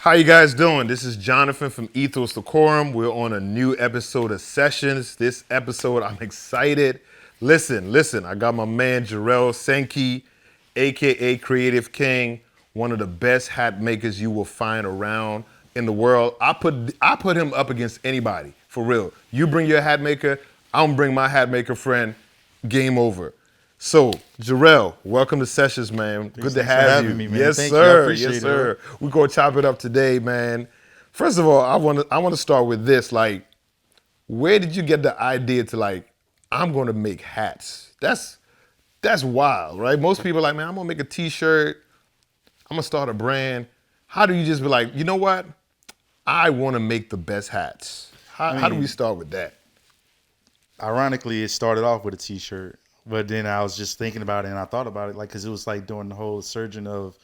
How you guys doing? This is Jonathan from ETHOS DECORUM. We're on a new episode of Sessions. This episode, I'm excited. Listen, I got my man Jerrill Sankey, AKA Creative King, one of the best hat makers you will find around in the world. I put him up against anybody, for real. You bring your hat maker, I'm gonna bring my hat maker friend, game over. So, Jerrill, welcome to Sessions, man. Good to Thanks for have you. having me, man. Yes, Thank you. I sir. appreciate Yes, it, sir. We're gonna chop it up today, man. First of all, I want to start with this. Like, where did you get the idea to like, I'm gonna make hats? That's wild, right? Most people are like, man, I'm gonna make a T-shirt. I'm gonna start a brand. How do you just be like, you know what? I want to make the best hats. How do we start with that? Ironically, it started off with a T-shirt, but then I was just thinking about it, and I thought about it, like, because it was like during the whole surging of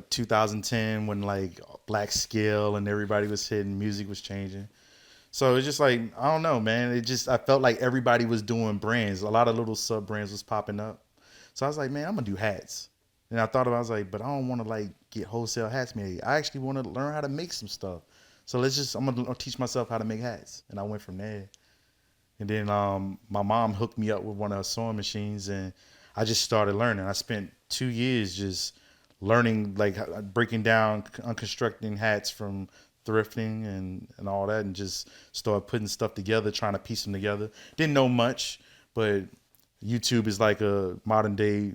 2010, when like Black Scale and everybody was hitting, music was changing. So it's just like, I don't know, man. I felt like everybody was doing brands. A lot of little sub brands was popping up. So I was like, man, I'm gonna do hats. And I thought about it, I was like, but I don't want to like get wholesale hats made. I actually want to learn how to make some stuff. So I'm gonna teach myself how to make hats. And I went from there. And then my mom hooked me up with one of her sewing machines, and I just started learning. I spent 2 years just learning, like breaking down, constructing hats from thrifting and all that, and just started putting stuff together, trying to piece them together. Didn't know much, but YouTube is like a modern day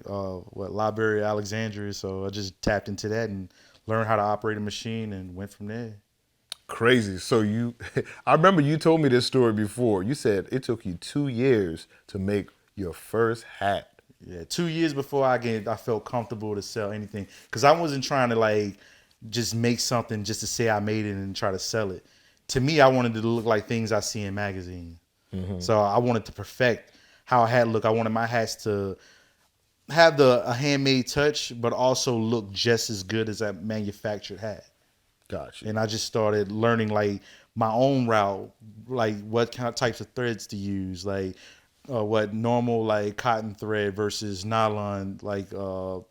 Library of Alexandria. So I just tapped into that and learned how to operate a machine and went from there. Crazy. So I remember you told me this story before. You said it took you 2 years to make your first hat. Yeah, 2 years before I felt comfortable to sell anything, because I wasn't trying to like just make something just to say I made it and try to sell it. To me, I wanted it to look like things I see in magazines. So I wanted to perfect how a hat look. I wanted my hats to have a handmade touch, but also look just as good as a manufactured hat. Gotcha. And I just started learning like my own route, like what kind of types of threads to use, like what normal like cotton thread versus nylon like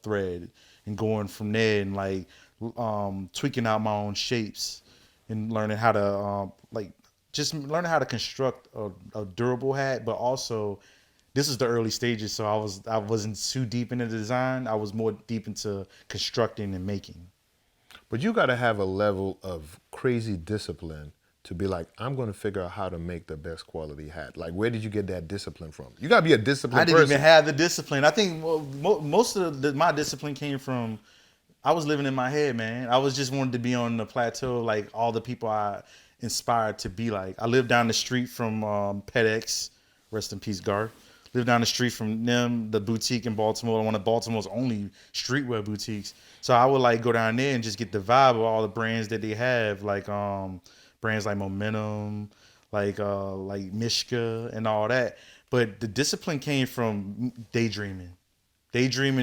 thread, and going from there, and like tweaking out my own shapes and learning how to just learning how to construct a durable hat. But also, this is the early stages, so I wasn't too deep into design. I was more deep into constructing and making. But you got to have a level of crazy discipline to be like, I'm going to figure out how to make the best quality hat. Like, where did you get that discipline from? You got to be a disciplined I didn't person. even have the discipline. I think most of my discipline came from, I was living in my head, man. I was just wanted to be on the plateau like all the people I inspired to be like. I lived down the street from PetX, rest in peace, Garth. Lived down the street from them, the boutique in Baltimore, one of Baltimore's only streetwear boutiques. So I would like go down there and just get the vibe of all the brands that they have, like brands like Momentum, like Mishka and all that. But the discipline came from daydreaming,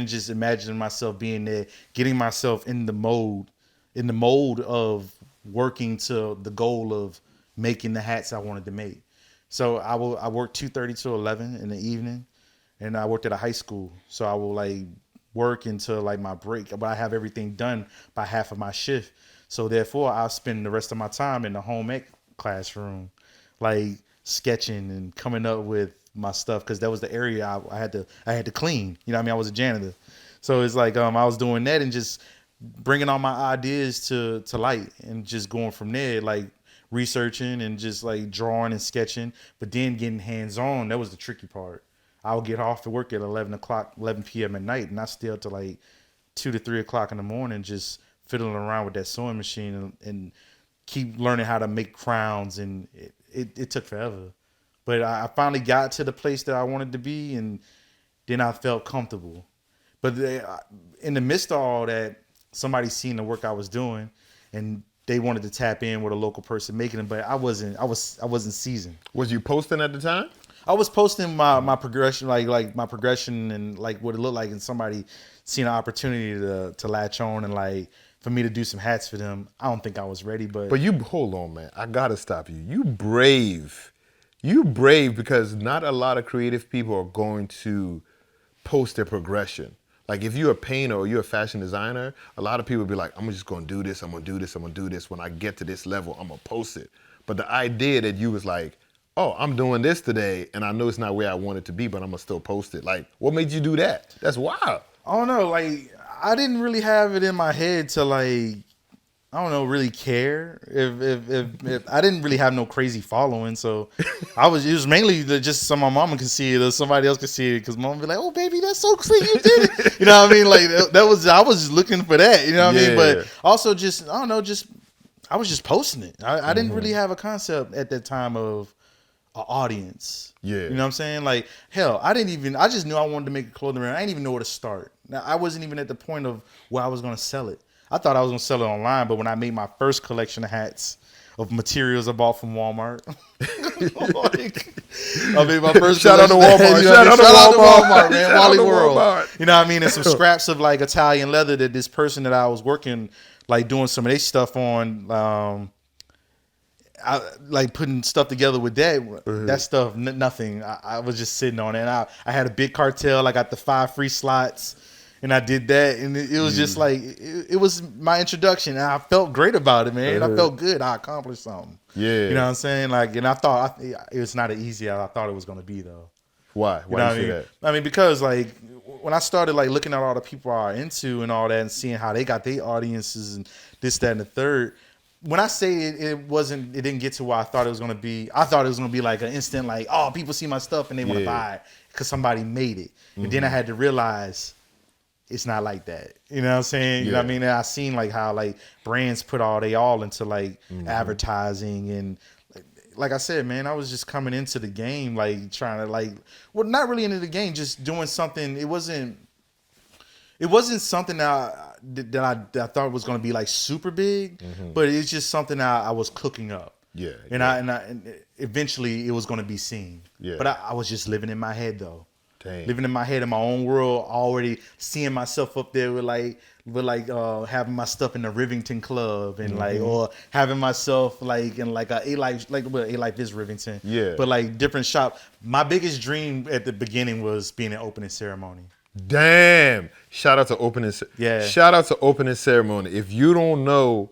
just imagining myself being there, getting myself in the mold of working to the goal of making the hats I wanted to make. So I worked 2:30 to 11 in the evening, and I worked at a high school. So I will like work until like my break, but I have everything done by half of my shift. So therefore, I'll spend the rest of my time in the home ec classroom, like sketching and coming up with my stuff, because that was the area I had to clean. You know what I mean? I was a janitor, so it's like I was doing that and just bringing all my ideas to light, and just going from there, like researching and just like drawing and sketching, but then getting hands on. That was the tricky part. I would get off to work at 11 p.m. at night, and I stay up to like 2 to 3 o'clock in the morning, just fiddling around with that sewing machine and keep learning how to make crowns. And it took forever, but I finally got to the place that I wanted to be, and then I felt comfortable. But in the midst of all that, somebody seen the work I was doing, and they wanted to tap in with a local person making them, but I wasn't seasoned. Was you posting at the time? I was posting my progression, like my progression and like what it looked like, and somebody seen an opportunity to latch on and like for me to do some hats for them. I don't think I was ready, but you hold on, man. I gotta stop you. You brave. You brave, because not a lot of creative people are going to post their progression. Like if you're a painter or you're a fashion designer, a lot of people be like, I'm just gonna do this, I'm gonna do this, I'm gonna do this. When I get to this level, I'm gonna post it. But the idea that you was like, oh, I'm doing this today, and I know it's not where I want it to be, but I'm gonna still post it. Like, what made you do that? That's wild. I don't know. Like, I didn't really have it in my head to like, I don't know, really care if I didn't really have no crazy following. So it was mainly just so my mama could see it or somebody else could see it, because mom be like, oh baby, that's so sweet, you did it. You know what I mean? Like that was, I was just looking for that. You know what I mean? But also just, I don't know, just I was just posting it. I didn't really have a concept at that time of an audience. Yeah. You know what I'm saying? Like, hell, I just knew I wanted to make a clothing brand. I didn't even know where to start. Now, I wasn't even at the point of where I was going to sell it. I thought I was going to sell it online, but when I made my first collection of hats of materials I bought from Walmart. I made my first Shout out to Walmart. Shout out to Walmart, man. Shout out Wally to World. Walmart. You know what I mean? And some scraps of like Italian leather that this person that I was working, like doing some of their stuff on, I like putting stuff together with that stuff, nothing. I was just sitting on it. And I had a big cartel. I got the 5 free slots, and I did that. And it was just like, it was my introduction. And I felt great about it, man. I felt good. I accomplished something. Yeah. You know what I'm saying? Like, and I thought it was not as easy as I thought it was going to be, though. Why? You know Why do you say what that? I mean, because like when I started like looking at all the people I are into and all that, and seeing how they got their audiences and this, that, and the third. When I say it didn't get to where I thought it was gonna be. I thought it was gonna be like an instant, like, oh, people see my stuff and they want to buy it because somebody made it. And then I had to realize it's not like that. You know what I'm saying? You know what I mean? And I seen like how like brands put they all into like advertising, and like I said, man, I was just coming into the game like trying to like, well, not really into the game, just doing something. It wasn't something that I thought was going to be like super big, but it's just something I was cooking up. Yeah. And eventually it was going to be seen. Yeah. But I was just living in my head though. Dang. Living in my head, in my own world, already seeing myself up there with having my stuff in the Rivington Club and like, or having myself like in like a life, like well, A Life is Rivington. Yeah. But like different shop. My biggest dream at the beginning was being an opening ceremony. Damn. Shout out to opening. Yeah. Shout out to opening ceremony. If you don't know,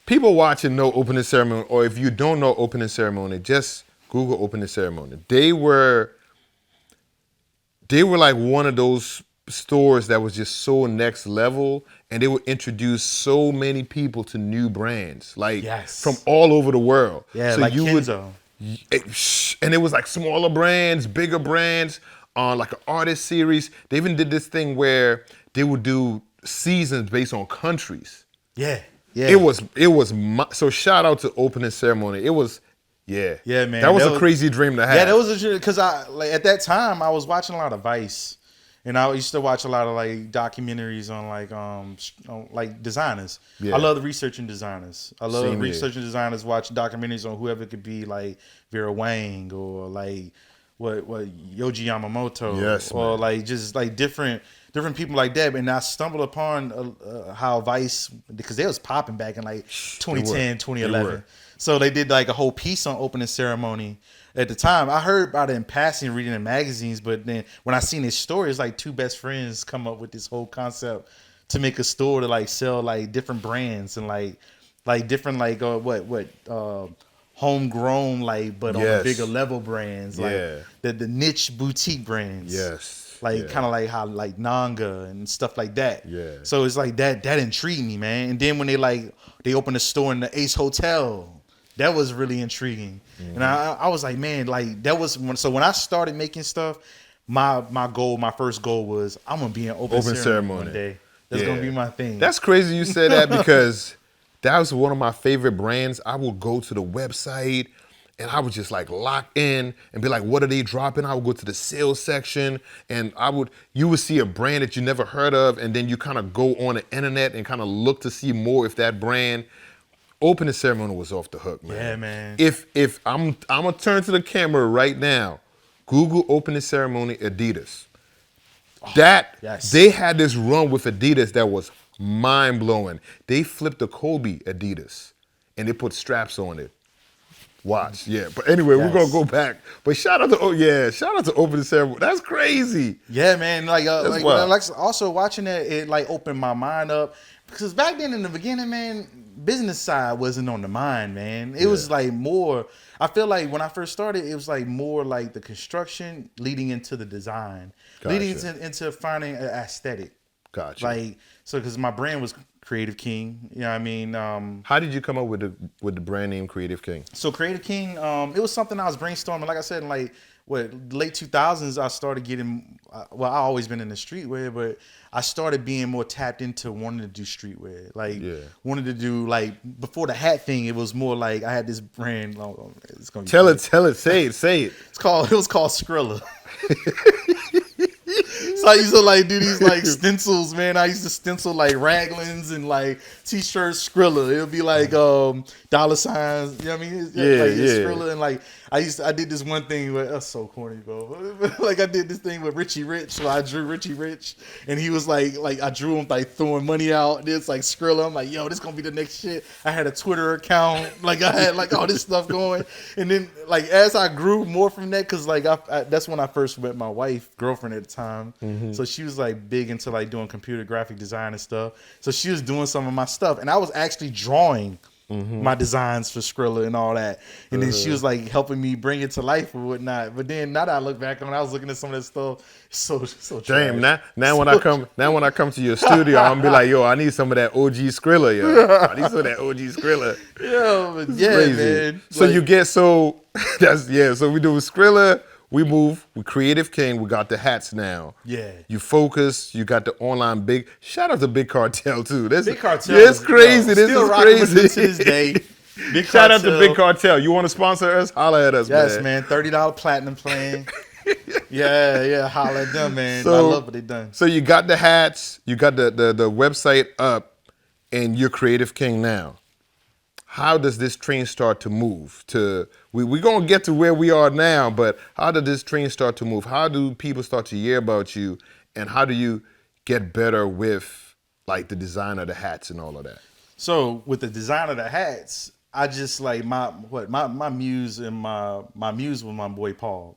people watching know opening ceremony, or if you don't know opening ceremony, just Google opening ceremony. They were like one of those stores that was just so next level, and they would introduce so many people to new brands, like from all over the world. Yeah, so like you Kenzo. And it was like smaller brands, bigger brands, like an artist series. They even did this thing where they would do seasons based on countries. Yeah. So shout out to opening ceremony. It was, yeah, man. That was a crazy dream to have. Yeah, that was a dream because like at that time I was watching a lot of Vice, and I used to watch a lot of like documentaries on like designers. Yeah. I love researching designers. I love researching designers. Watching documentaries on whoever it could be, like Vera Wang or like what Yoji Yamamoto, or like just like different people like that. And I stumbled upon how Vice, because they was popping back in like 2010, 2011. So they did like a whole piece on opening ceremony. At the time, I heard about it in passing, reading in magazines, but then when I seen this story, it's like 2 best friends come up with this whole concept to make a store to like sell like different brands and like different like homegrown, like, but on a bigger level brands, like the niche boutique brands. Like kind of like how like Nanga and stuff like that. Yeah. So it's like that intrigued me, man. And then when they opened a store in the Ace Hotel, that was really intriguing. And I was like, man, like that was when I started making stuff, my first goal was I'm gonna be in open ceremony one day. That's gonna be my thing. That's crazy you said that because that was one of my favorite brands. I would go to the website and I would just like lock in and be like, what are they dropping? I would go to the sales section and you would see a brand that you never heard of, and then you kind of go on the internet and kind of look to see more if that brand. Opening ceremony was off the hook, man. Yeah, man. If I'm gonna turn to the camera right now, Google opening ceremony Adidas. They had this run with Adidas that was mind blowing. They flipped the Kobe Adidas and they put straps on it. Watch, yeah. But anyway, we're gonna Yes. go back. But shout out to shout out to opening ceremony. That's crazy. Yeah, man. That's wild. Like also watching that, it like opened my mind up because back then in the beginning, man, business side wasn't on the mind, man. It was like more. I feel like when I first started, it was like more like the construction leading into the design, leading into finding an aesthetic. Gotcha. Like so, because my brand was Creative King. You know what I mean? How did you come up with the brand name Creative King? So Creative King, it was something I was brainstorming. Like I said, in like late 2000s, I started getting. Well, I always been in the streetwear, but I started being more tapped into wanting to do streetwear. Like wanted to do like before the hat thing. It was more like I had this brand. It's gonna be Tell it, say it. It was called Skrilla. So I used to like do these like stencils, man. I used to stencil like raglans and like t-shirts, Skrilla. It'll be like dollar signs, you know what I mean? Skrilla, and like I did this one thing with that's so corny, bro. Like I did this thing with Richie Rich. So I drew Richie Rich, and he was like I drew him like throwing money out. It's like Skrilla. I'm like, yo, this gonna be the next shit. I had a Twitter account, like I had like all this stuff going, and then like as I grew more from that, cause like that's when I first met my wife, girlfriend at the time. So she was like big into like doing computer graphic design and stuff. So she was doing some of my stuff, and I was actually drawing my designs for Skrilla and all that. And then she was like helping me bring it to life or whatnot. But then now that I look back on it, I was looking at some of that stuff. So damn. trash. Now when I come to your studio, I'm gonna be like, yo, I need some of that OG Skrilla, yo. I need some of that OG Skrilla. Yeah, Crazy. man. So you get so we do Skrilla. We move. We Creative King. We got the hats now. Yeah. You focus. You got the online big. Shout out to Big Cartel too. Big Cartel. Yeah, it's crazy. This still is rocking with crazy. them to this day. Big Shout out Cartel. to Big Cartel. You want to sponsor us? Holla at us, Yes, man. man. $30 platinum plan. Yeah. Holla at them, man. So, I love what they done. So you got the hats. You got the website up, and you're Creative King now. How does this train start to move? We're going to get to where we are now, but how did this train start to move? How do people start to hear about you, and how do you get better with like the design of the hats and all of that? So with the design of the hats, I just like my muse and my muse was my boy Paul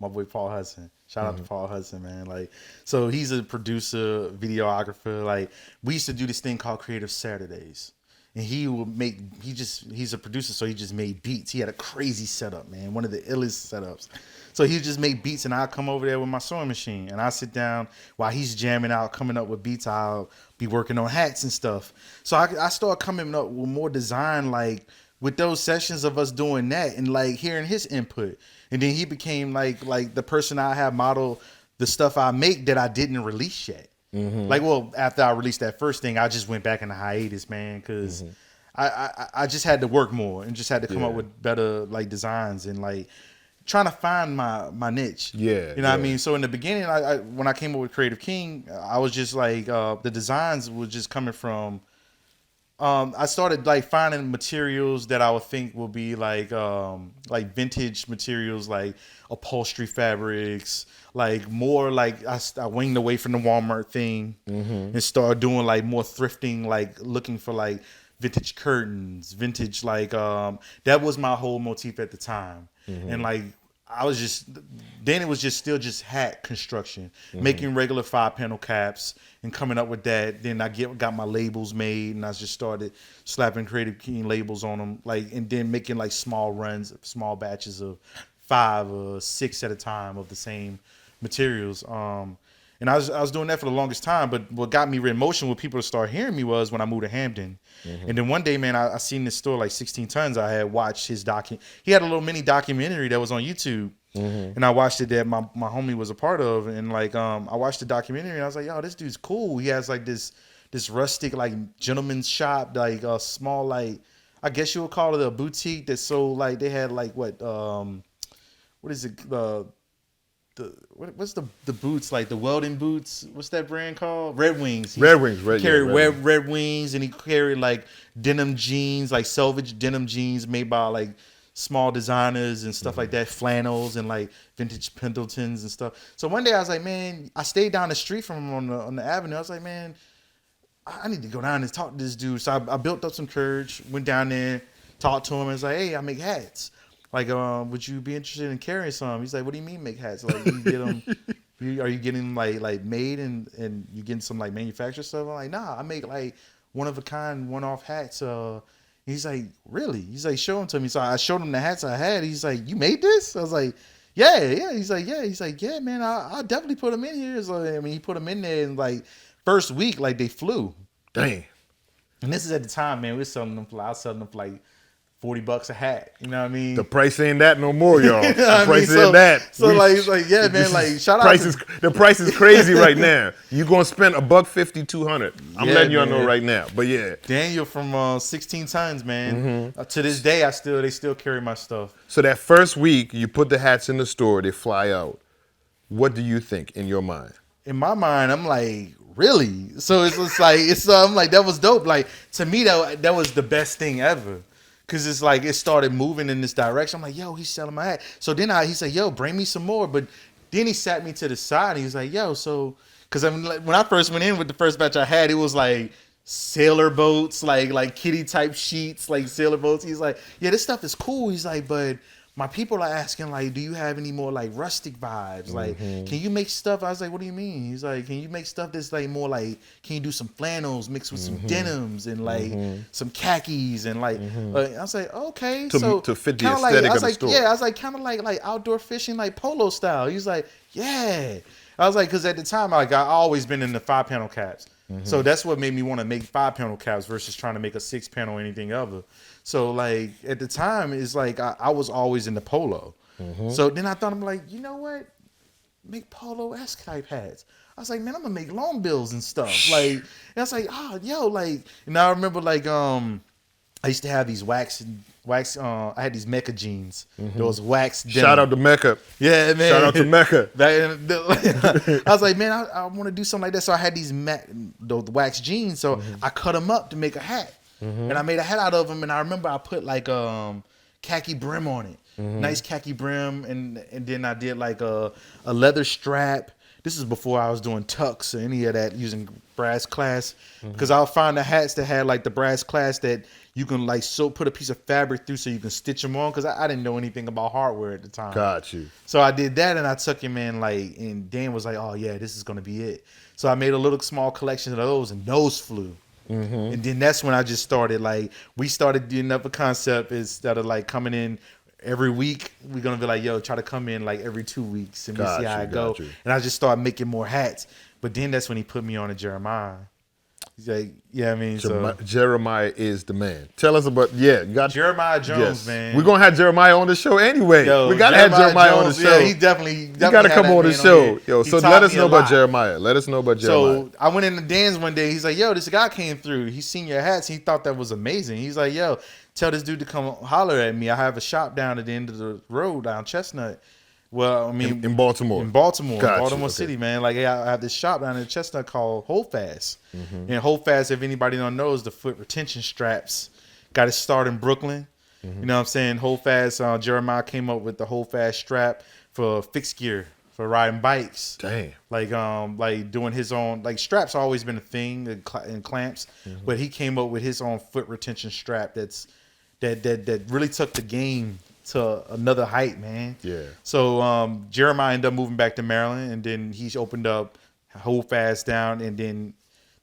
Hudson. Shout out to Paul Hudson, man. Like, so he's a producer, videographer. Like, we used to do this thing called Creative Saturdays. And he's a producer, so he just made beats. He had a crazy setup, man, one of the illest setups. So he just make beats, and I'll come over there with my sewing machine, and I sit down while he's jamming out, coming up with beats. I'll be working on hats and stuff. So I start coming up with more design, like with those sessions of us doing that, and like hearing his input. And then he became like the person I have model the stuff I make that I didn't release yet. Like, well, after I released that first thing, I just went back in the hiatus, man, because I just had to work more and just had to come up with better like designs and like trying to find my niche. Yeah, you know what I mean. So in the beginning, when I came up with Creative King, I was just like the designs was just coming from. I started like finding materials that I would think will be like vintage materials, like upholstery fabrics, like more like I winged away from the Walmart thing and started doing like more thrifting, like looking for like vintage curtains, vintage like that was my whole motif at the time. And like I was just then it was just still just hat construction, making regular 5-panel caps and coming up with that. Then I got my labels made, and I just started slapping Creative King labels on them, like, and then making like small runs, small batches of 5 or 6 at a time of the same materials. And I was doing that for the longest time, but what got me in motion with people to start hearing me was when I moved to Hampton. And then one day, man, I seen this store like 16 Tons. I had watched his he had a little mini documentary that was on YouTube. And I watched it that my homie was a part of. And like I watched the documentary and I was like, yo, this dude's cool. He has like this rustic like gentleman's shop, like a small like I guess you would call it a boutique that's so like they had like what is it what's the boots, like the welding boots? What's that brand called? Red Wings. Red Wings. Red Wings, and he carried like denim jeans, like selvage denim jeans made by like small designers and stuff like that, flannels and like vintage Pendletons and stuff. So one day I was like, man, I stayed down the street from him on the avenue. I was like, man, I need to go down and talk to this dude. So I built up some courage, went down there, talked to him, and was like, hey, I make hats. like, would you be interested in carrying some? He's like, what do you mean make hats? Like, you get them. Are you getting like made and you getting some like manufactured stuff? I'm like, nah, I make like one of a kind, one off hats. He's like, really? He's like, show them to me. So I showed him the hats I had. He's like, you made this? I was like, yeah. He's like, yeah. He's like, yeah, man, I definitely put them in here. So I mean, he put them in there and like first week, like they flew. Dang. And this is at the time, man. I was selling them for like $40 a hat. You know what I mean? The price ain't that no more, y'all. You know The price ain't that. So like, he's like, yeah, man, like, shout out. The price is crazy right now. You gonna spend $150, $200. I'm letting y'all know right now. But yeah, Daniel from 16 Tons, man. To this day, they still carry my stuff. so that first week you put the hats in the store, they fly out. What do you think in your mind? In my mind, I'm like, really? So it's like I'm like, that was dope. Like, to me, that was the best thing ever. Cause it's like it started moving in this direction. I'm like, yo, he's selling my hat. So then he said, yo, bring me some more. But then he sat me to the side and he was like, yo, so because I mean, like, when I first went in with the first batch I had, it was like sailor boats, like kitty type sheets, like sailor boats. He's like, yeah, this stuff is cool. He's like, but my people are asking, like, do you have any more like rustic vibes? Like, can you make stuff? I was like, what do you mean? He's like, can you make stuff that's like more like, can you do some flannels mixed with some denims and like some khakis and like, I was like, okay. To fit the aesthetic of the store. Yeah, I was like, kind of like outdoor fishing, like polo style. He's like, yeah. I was like, because at the time, like, I always been in the 5-panel caps. So that's what made me want to make 5-panel caps versus trying to make a 6-panel or anything other. So like at the time, it's like I was always in the polo. So then I thought, I'm like, you know what? Make polo-esque type hats. I was like, man, I'm gonna make long bills and stuff. Like, and I was like, oh, yo, like, and I remember like I used to have these wax. I had these Mecca jeans. Those wax. Shout out to Mecca. Yeah, man. Shout out to Mecca. I was like, man, I want to do something like that. So I had these those wax jeans. So I cut them up to make a hat, and I made a hat out of them. And I remember I put like khaki brim on it, nice khaki brim, and then I did like a leather strap. This is before I was doing tucks or any of that using brass clasp, because I'll find the hats that had like the brass clasp that you can like put a piece of fabric through so you can stitch them on, because I didn't know anything about hardware at the time. Got you. So I did that and I took him in like, and Dan was like, oh yeah, this is gonna be it. So I made a little small collection of those and those flew. And then that's when I just started like, we started doing another concept instead of like coming in every week, we're gonna be like, yo, try to come in like every 2 weeks and we see how it go. And I just started making more hats. But then that's when he put me on to Jeremiah. He's like, yeah, I mean, Jeremiah is the man. Tell us about, you got Jeremiah Jones, man. We're gonna have Jeremiah on the show anyway. Yo, we gotta have Jeremiah on the show. Yeah, he definitely you gotta come on the show. Yo, so let us know about Jeremiah. So I went into Dan's one day. He's like, yo, this guy came through. He's seen your hats. He thought that was amazing. He's like, yo, tell this dude to come holler at me. I have a shop down at the end of the road down Chestnut. Well, I mean, in Baltimore. In Baltimore City, man. Like, I have this shop down in Chestnut called Hold Fast. And Hold Fast, if anybody don't know, is the foot retention straps. Got it started in Brooklyn. You know what I'm saying? Hold Fast, Jeremiah came up with the Hold Fast strap for fixed gear, for riding bikes. Dang. Like doing his own, like straps always been a thing and clamps, but he came up with his own foot retention strap that really took the game to another height, man. Yeah. So Jeremiah ended up moving back to Maryland, and then he's opened up Hold Fast down in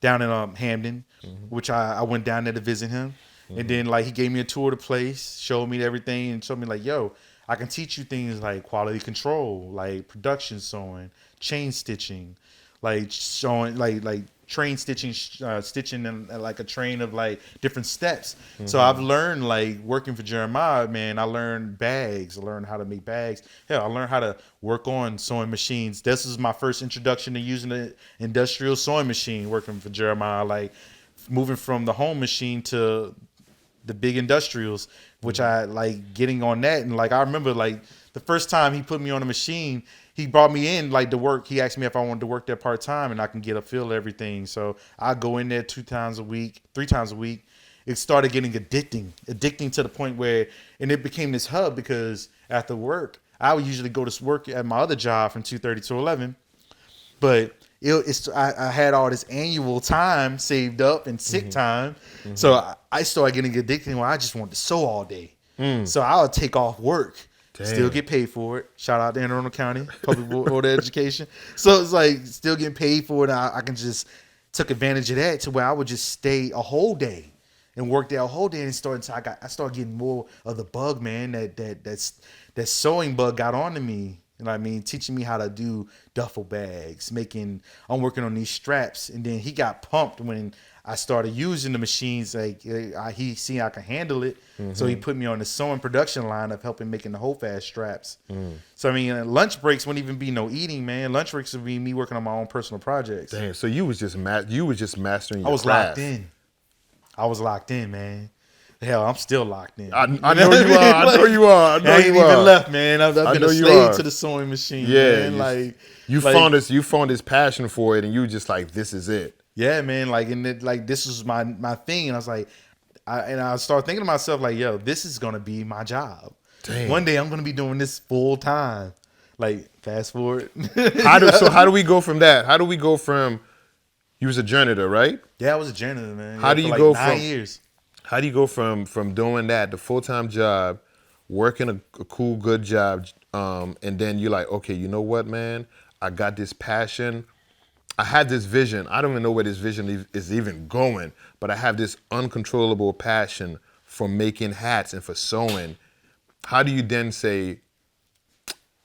Hamden, which I went down there to visit him. And then like he gave me a tour of the place, showed me everything, and showed me like, yo, I can teach you things like quality control, like production sewing, chain stitching, like showing like train stitching, stitching in like a train of like different steps. So I've learned, like, working for Jeremiah, man, I learned bags. I learned how to make bags. Hell, I learned how to work on sewing machines. This is my first introduction to using an industrial sewing machine, working for Jeremiah, like moving from the home machine to the big industrials, which I like getting on that. And like, I remember like the first time he put me on a machine, he brought me in like to work. He asked me if I wanted to work there part time, and I can get a feel of everything. So I go in there 3 times a week. It started getting addicting to the point where, and it became this hub, because after work, I would usually go to work at my other job from 2:30 to 11, but I had all this annual time saved up and sick time. So I started getting addicted where I just wanted to sew all day. So I'll take off work, Damn. still get paid for it. Shout out to Anne Arundel County Public Board of Education. So it's like still getting paid for it. I can just took advantage of that to where I would just stay a whole day and work there a whole day and I started getting more of the bug, man. That sewing bug got onto me. You know what I mean? Teaching me how to do duffel bags, I'm working on these straps. And then he got pumped when I started using the machines. Like he seen I could handle it. So he put me on the sewing production line of helping making the holdfast straps. So I mean, lunch breaks wouldn't even be no eating, man. Lunch breaks would be me working on my own personal projects. Damn. So you was just mastering your I was craft. locked in, man. Hell, I'm still locked in. I know you are. I know you are. I know I ain't you even are. left, man. I've been a slave to the sewing machine. Yeah, man. you found this passion for it, and you just like, this is it. Yeah, man. This was my thing, and I was like, I started thinking to myself, like, yo, this is gonna be my job. Damn. One day I'm gonna be doing this full time. Like, fast forward. How do we go from that? How do we go from you was a janitor, right? Yeah, I was a janitor, man. How do you for go 9 from years? How do you go from doing that, the full-time job, working a cool, good job, and then you're like, okay, you know what, man? I got this passion. I had this vision. I don't even know where this vision is even going, but I have this uncontrollable passion for making hats and for sewing. How do you then say,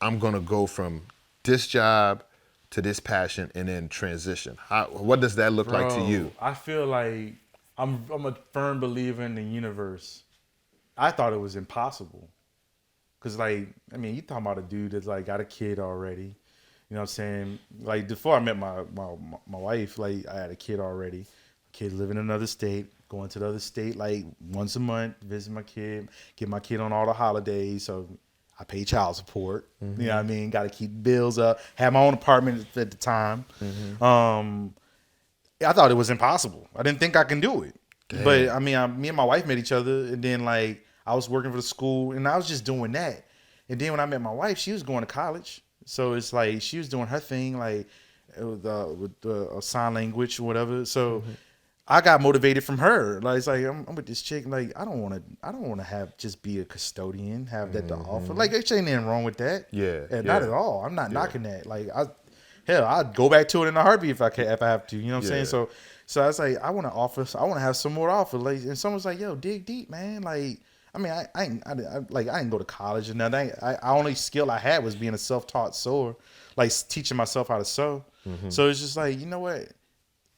I'm going to go from this job to this passion and then transition? What does that look like to you? I feel like I'm a firm believer in the universe. I thought it was impossible. Cause like, I mean, you talking about a dude that's like got a kid already. You know what I'm saying? Like before I met my wife, like I had a kid already. Kid living in another state, going to the other state like once a month, visit my kid, get my kid on all the holidays. So I pay child support. You know what I mean? Got to keep bills up. Had my own apartment at the time. I thought it was impossible. I didn't think I can do it. Damn. But I mean, me and my wife met each other, and then like I was working for the school, and I was just doing that. And then when I met my wife, she was going to college, so it's like she was doing her thing, like with sign language or whatever. So I got motivated from her. Like it's like I'm with this chick. Like I don't want to have just be a custodian, have that to offer. Like there ain't anything wrong with that. Yeah, not at all. I'm not knocking that. Like I'd go back to it in a heartbeat if I have to. You know what I'm saying? So I was like, I want to have some more to offer. Like, and someone's like, yo, dig deep, man. Like, I mean, I didn't go to college or nothing. I only skill I had was being a self-taught sewer, like teaching myself how to sew. So it's just like, you know what?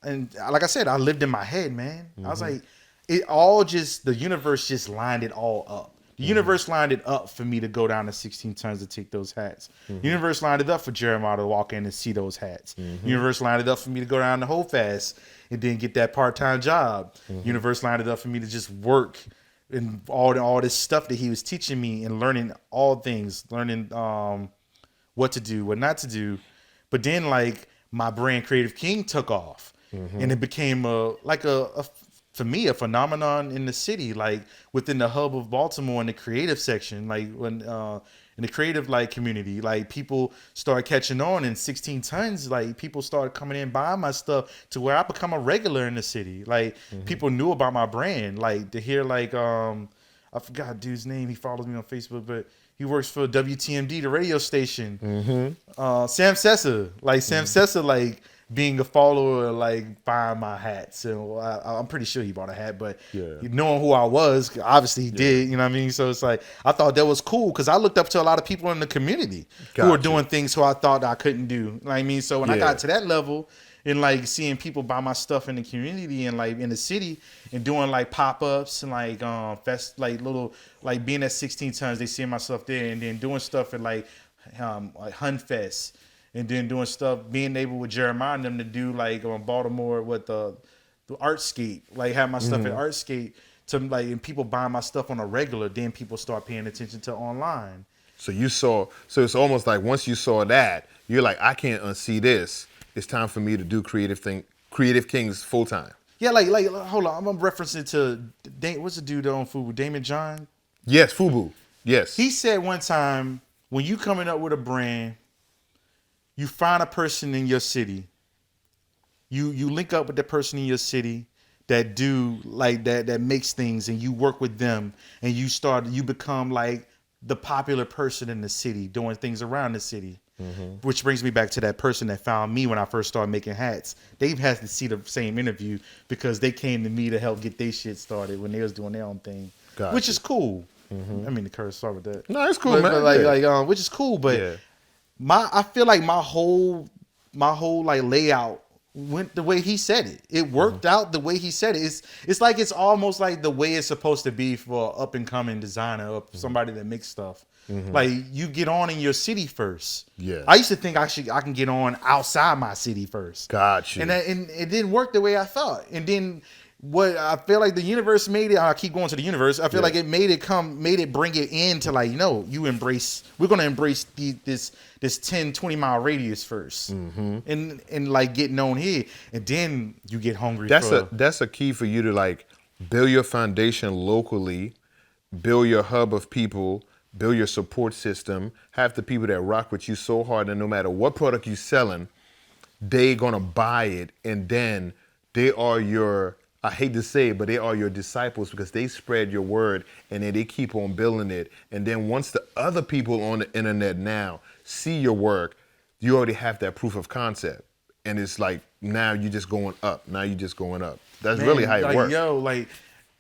And like I said, I lived in my head, man. I was like, the universe just lined it all up. The universe lined it up for me to go down to 16 tons to take those hats. Universe lined it up for Jeremiah to walk in and see those hats. Universe lined it up for me to go down to Holdfast and then get that part-time job. Universe lined it up for me to just work and all this stuff that he was teaching me and learning all things, learning what to do, what not to do. But then like my brand Creative King took off and it became for me, a phenomenon in the city, like within the hub of Baltimore in the creative section, like when in the creative like community, like people started catching on in 16 tons, like people started coming in buying my stuff to where I become a regular in the city. Like people knew about my brand, like to hear like I forgot dude's name. He follows me on Facebook, but he works for WTMD, the radio station. Sam Sessa, like being a follower, like buying my hats, and I'm pretty sure he bought a hat, but knowing who I was, obviously he did. You know what I mean? So it's like I thought that was cool because I looked up to a lot of people in the community who were doing things who I thought I couldn't do. You know what I mean? So when I got to that level and like seeing people buy my stuff in the community and like in the city and doing like pop-ups and like little like being at 16 tons, they seeing my stuff there, and then doing stuff at like Hunfest. And then doing stuff, being able with Jeremiah and them to do like on Baltimore with the Artscape, like have my stuff at Artscape to like, and people buying my stuff on a regular. Then people start paying attention to online. So it's almost like once you saw that, you're like, I can't unsee this. It's time for me to do Creative Kings full time. Yeah, like hold on, I'm referencing to what's the dude on Fubu, Damon John? Yes, Fubu. Yes. He said one time when you coming up with a brand, you find a person in your city. You link up with the person in your city. that do like that makes things, and you work with them, and you become like the popular person in the city doing things around the city. Which brings me back to that person that found me when I first started making hats. They've had to see the same interview because they came to me to help get their shit started when they was doing their own thing, which is cool. I mean, the curse, sorry with that. No, it's cool, but, man. But which is cool. But I feel like my whole like layout went the way he said it. It worked out the way he said it. It's like it's almost like the way it's supposed to be for an up and coming designer or somebody that makes stuff. Like you get on in your city first. Yeah. I used to think I can get on outside my city first. Got you. And it didn't work the way I thought. And then what I feel like the universe made it. I keep going to the universe. I feel like it made it bring it into like, we're gonna embrace this 10, 20 mile radius first, and like getting on here, and then you get hungry. That's a key for you to like build your foundation locally, build your hub of people, build your support system, have the people that rock with you so hard, and no matter what product you're selling, they gonna buy it, and then they are your, I hate to say it, but they are your disciples because they spread your word, and then they keep on building it. And then once the other people on the internet now see your work, you already have that proof of concept. And it's like, now you're just going up. Now you're just going up. That's really how it works.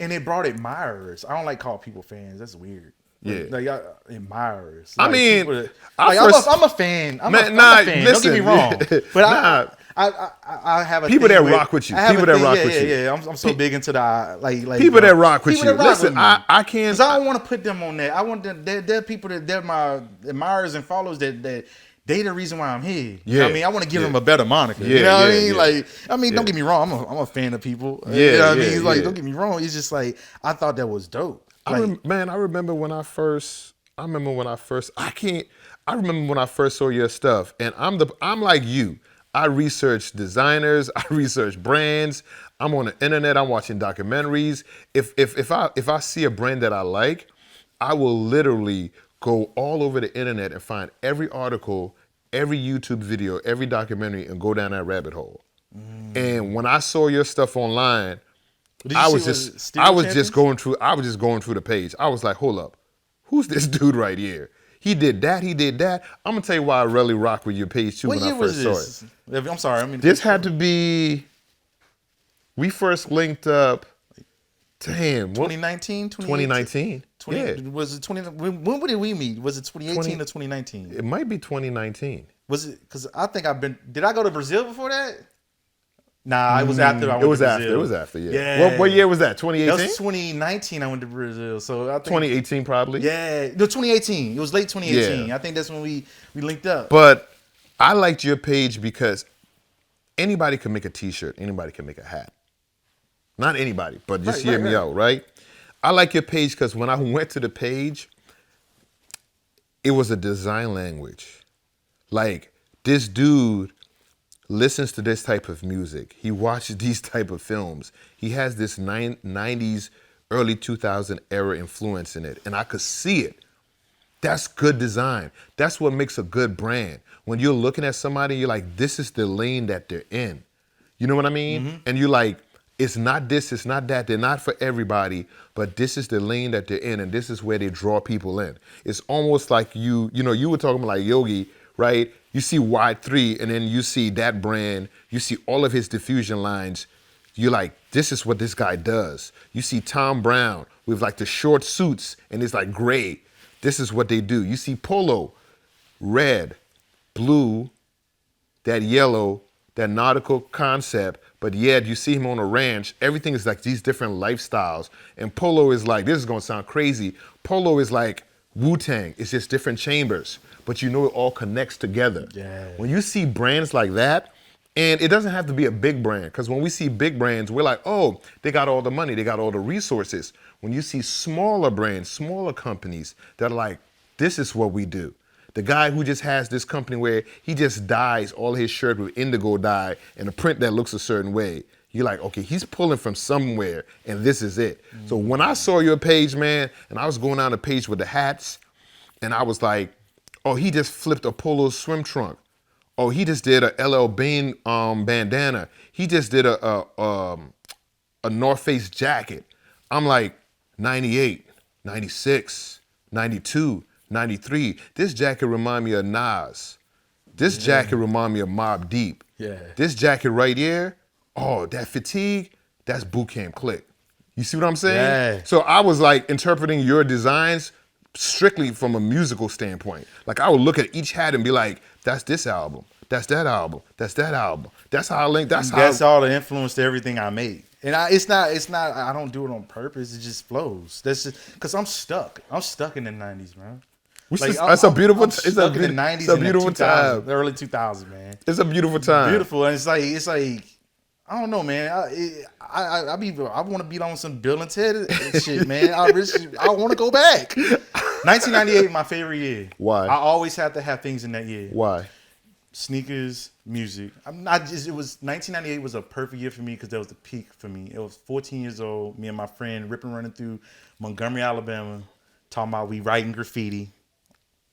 And it brought admirers. I don't like call people fans. That's weird. Like admirers. I mean, I'm a fan. I'm a fan. Listen, don't get me wrong. But I have a people that rock with you. People that rock with you. Yeah. I'm so big into the like people that rock with you. Listen, I can't. Because I don't want to put them on that. I want them. They're people they're my admirers and followers that they the reason why I'm here. You know what I mean? I want to give them a better moniker. You know what I mean? Like, don't get me wrong. I'm a fan of people. You know what I mean? It's like, don't get me wrong. It's just like, I thought that was dope. I remember when I first saw your stuff, and I'm like you. I research designers, I research brands. I'm on the internet, I'm watching documentaries. If I see a brand that I like, I will literally go all over the internet and find every article, every YouTube video, every documentary, and go down that rabbit hole. And when I saw your stuff online, I was just going through the page. I was like, hold up, who's this dude right here? He did that. I'm gonna tell you why I really rock with your page too. When I first saw it. I'm sorry. I mean, this had to be. We first linked up. Damn. 2019. 2019. Was it 20? When did we meet? Was it 2018 or 2019? It might be 2019. Was it? Because I think Did I go to Brazil before that? Nah, it was after I went to Brazil. It was after, yeah. What year was that, 2018? That was 2019 I went to Brazil. So I think 2018 probably? Yeah. No, 2018. It was late 2018. I think that's when we linked up. But I liked your page because anybody can make a t-shirt. Anybody can make a hat. Not anybody, but just hear me out, right? I like your page because when I went to the page, it was a design language. Like, this dude listens to this type of music. He watches these type of films. He has this 90s, early 2000 era influence in it, and I could see it. That's good design. That's what makes a good brand. When you're looking at somebody, you're like, this is the lane that they're in. You know what I mean? And you're like, it's not this, it's not that. They're not for everybody, but this is the lane that they're in, and this is where they draw people in. It's almost like you were talking about like Yogi, right? You see Y3, and then you see that brand, you see all of his diffusion lines. You're like, this is what this guy does. You see Tom Brown with like the short suits, and it's like gray. This is what they do. You see Polo, red, blue, that yellow, that nautical concept, but yet you see him on a ranch. Everything is like these different lifestyles. And Polo is like, this is gonna sound crazy. Polo is like Wu-Tang. It's just different chambers, but you know it all connects together. Yeah. When you see brands like that, and it doesn't have to be a big brand, because when we see big brands, we're like, oh, they got all the money, they got all the resources. When you see smaller brands, smaller companies that are like, this is what we do. The guy who just has this company where he just dyes all his shirt with indigo dye and a print that looks a certain way. You're like, okay, he's pulling from somewhere, and this is it. So when I saw your page, man, and I was going down the page with the hats, and I was like, oh, he just flipped a Polo swim trunk. Oh, he just did a LL Bean bandana. He just did a a North Face jacket. I'm like 98, 96, 92, 93. This jacket remind me of Nas. This jacket remind me of Mobb Deep. Yeah. This jacket right here, oh, that fatigue, that's boot camp click. You see what I'm saying? Yeah. So I was like interpreting your designs strictly from a musical standpoint. Like I would look at each hat and be like, that's this album, that's that album, that's that album. That's how I link. That's all the influence to everything I make. And it's not. I don't do it on purpose. It just flows. That's just because I'm stuck. I'm stuck in the '90s, man. That's a beautiful. I'm stuck in the '90s. It's a beautiful time. The early 2000s, man. It's a beautiful time. Beautiful, and it's like I don't know, man. I want to be on some Bill and Ted shit, man. I want to go back. 1998, my favorite year. Why? I always have to have things in that year. Why? Sneakers, music. It was 1998 was a perfect year for me because that was the peak for me. It was 14 years old. Me and my friend ripping running through Montgomery, Alabama, talking about we writing graffiti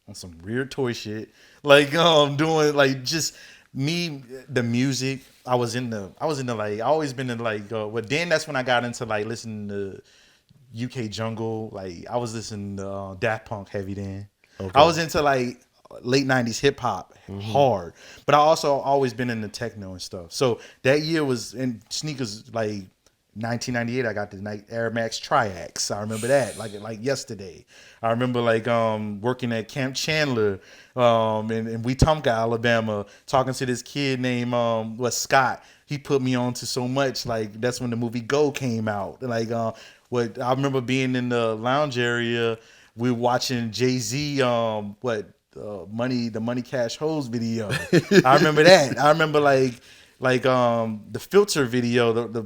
on some weird toy shit. Like doing like just me, the music. I always been in like then that's when I got into like listening to UK jungle. Like I was listening to Daft Punk heavy then. Okay. I was into like late 90s hip hop hard, but I also always been into techno and stuff. So that year was in sneakers like 1998. I got the Nike Air Max Triax. I remember that like yesterday. I remember like working at Camp Chandler in Wetumpka, Alabama, talking to this kid named Scott. He put me on to so much. Like that's when the movie Go came out. Like I remember being in the lounge area. We were watching Jay-Z the Money Cash Hoes video. I remember that. I remember like the Filter video, the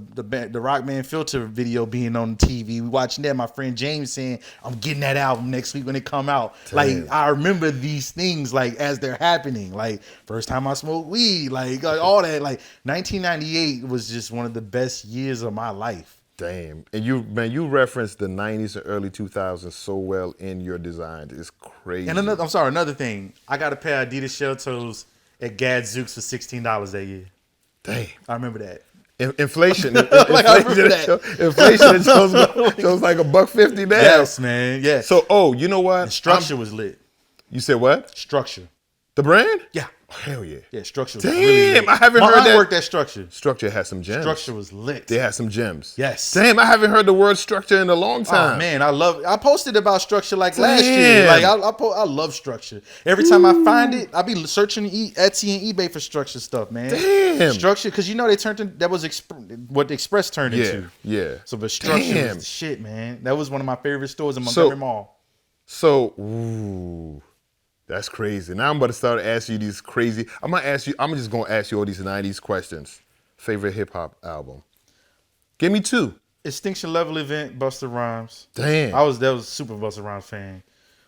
Rockman Filter video being on TV. We watching that. My friend James saying, "I'm getting that album next week when it come out." Damn. Like I remember these things like as they're happening. Like first time I smoked weed, like all that. Like 1998 was just one of the best years of my life. Damn. And you referenced the 90s and early 2000s so well in your design. It's crazy. And another thing. I got a pair of Adidas shell toes at Gadzooks for $16 that year. Damn. I remember that. Inflation. Like, I remember that. Inflation shows like $1.50 now. Yes, man. Yes. So, you know what? And Structure was lit. You said what? Structure. The brand? Yeah. Oh, hell yeah. Yeah, Structure was Damn, really lit. I haven't heard that. I worked at Structure. Structure had some gems. Structure was lit. They had some gems. Yes. Damn, I haven't heard the word structure in a long time. Oh, man, I posted about Structure like last year. Like I love Structure. Every time I find it, I be searching Etsy and eBay for Structure stuff, man. Damn. Structure, because they turned into, that was what the Express turned into. Yeah. So, but Structure was the shit, man. That was one of my favorite stores in Montgomery Mall. Ooh. That's crazy. Now I'm about to start asking you these crazy. I'm just gonna ask you all these 90s questions. Favorite hip hop album? Give me two. Extinction Level Event, Busta Rhymes. Damn. That was a super Busta Rhymes fan.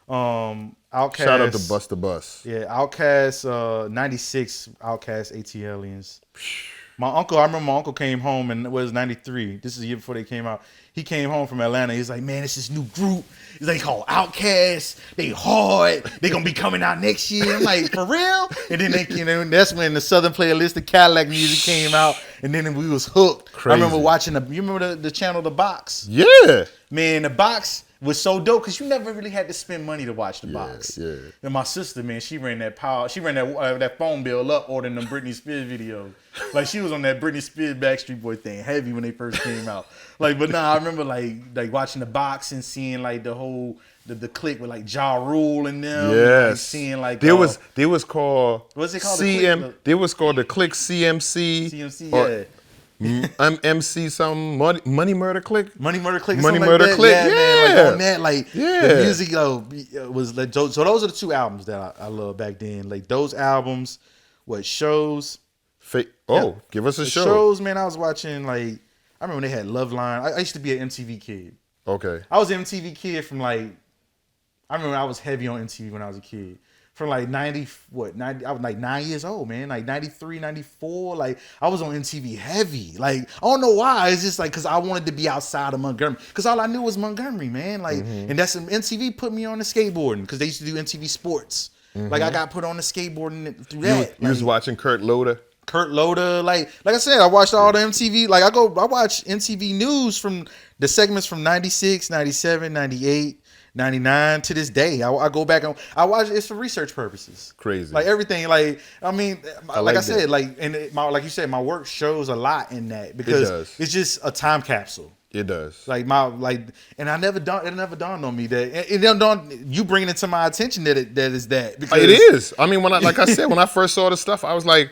Outkast. Shout out to Busta Bus. Yeah, Outkast, 96 Outkast, AT Aliens. I remember my uncle came home and it was 93. This is the year before they came out. He came home from Atlanta. He's like, man, it's this new group. It's like called Outkast. They hard. They gonna be coming out next year. I'm like, for real? And then that's when the Southern Playlist of Cadillac music came out. And then we was hooked. Crazy. I remember watching you remember the channel The Box? Yeah. Man, The Box was so dope because you never really had to spend money to watch The Box. Yeah. And my sister, man, she ran that that phone bill up ordering them Britney Spears videos. Like she was on that Britney Spears Backstreet Boy thing heavy when they first came out. Like, but I remember like watching The Box and seeing like the whole the clique with like Ja Rule and them. Yes. And, like, seeing like they was called what's it called? They was called the Click CMC. CMC, yeah. I'm MC some Money Murder Click. Money Murder Click. Money Murder Click. Yeah. Like on that, like the music was like. So those are the two albums that I love back then. Like those albums, shows. Give us a show. Shows, man. I was watching like I remember when they had Love Line. I used to be an MTV kid. Okay. I was an MTV kid from like. I remember I was heavy on MTV when I was a kid. From like 90, I was like 9 years old, man. Like 93, 94. Like I was on MTV heavy. Like I don't know why. It's just like because I wanted to be outside of Montgomery. Because all I knew was Montgomery, man. Like, and that's MTV put me on the skateboarding because they used to do MTV Sports. Like I got put on the skateboarding through that. You was watching Kurt Loder. Kurt Loder. Like I said, I watched all the MTV. Like I watch MTV News from the segments from 96, 97, 98, 99 to this day. I go back and I watch it's for research purposes. Crazy. Like everything. Like I mean, like I said, that. like like you said, my work shows a lot in that because it's just a time capsule. It does. And it never dawned on me that it don't dawn you bringing it to my attention that it because it is. I mean, like I said, when I first saw the stuff, I was like,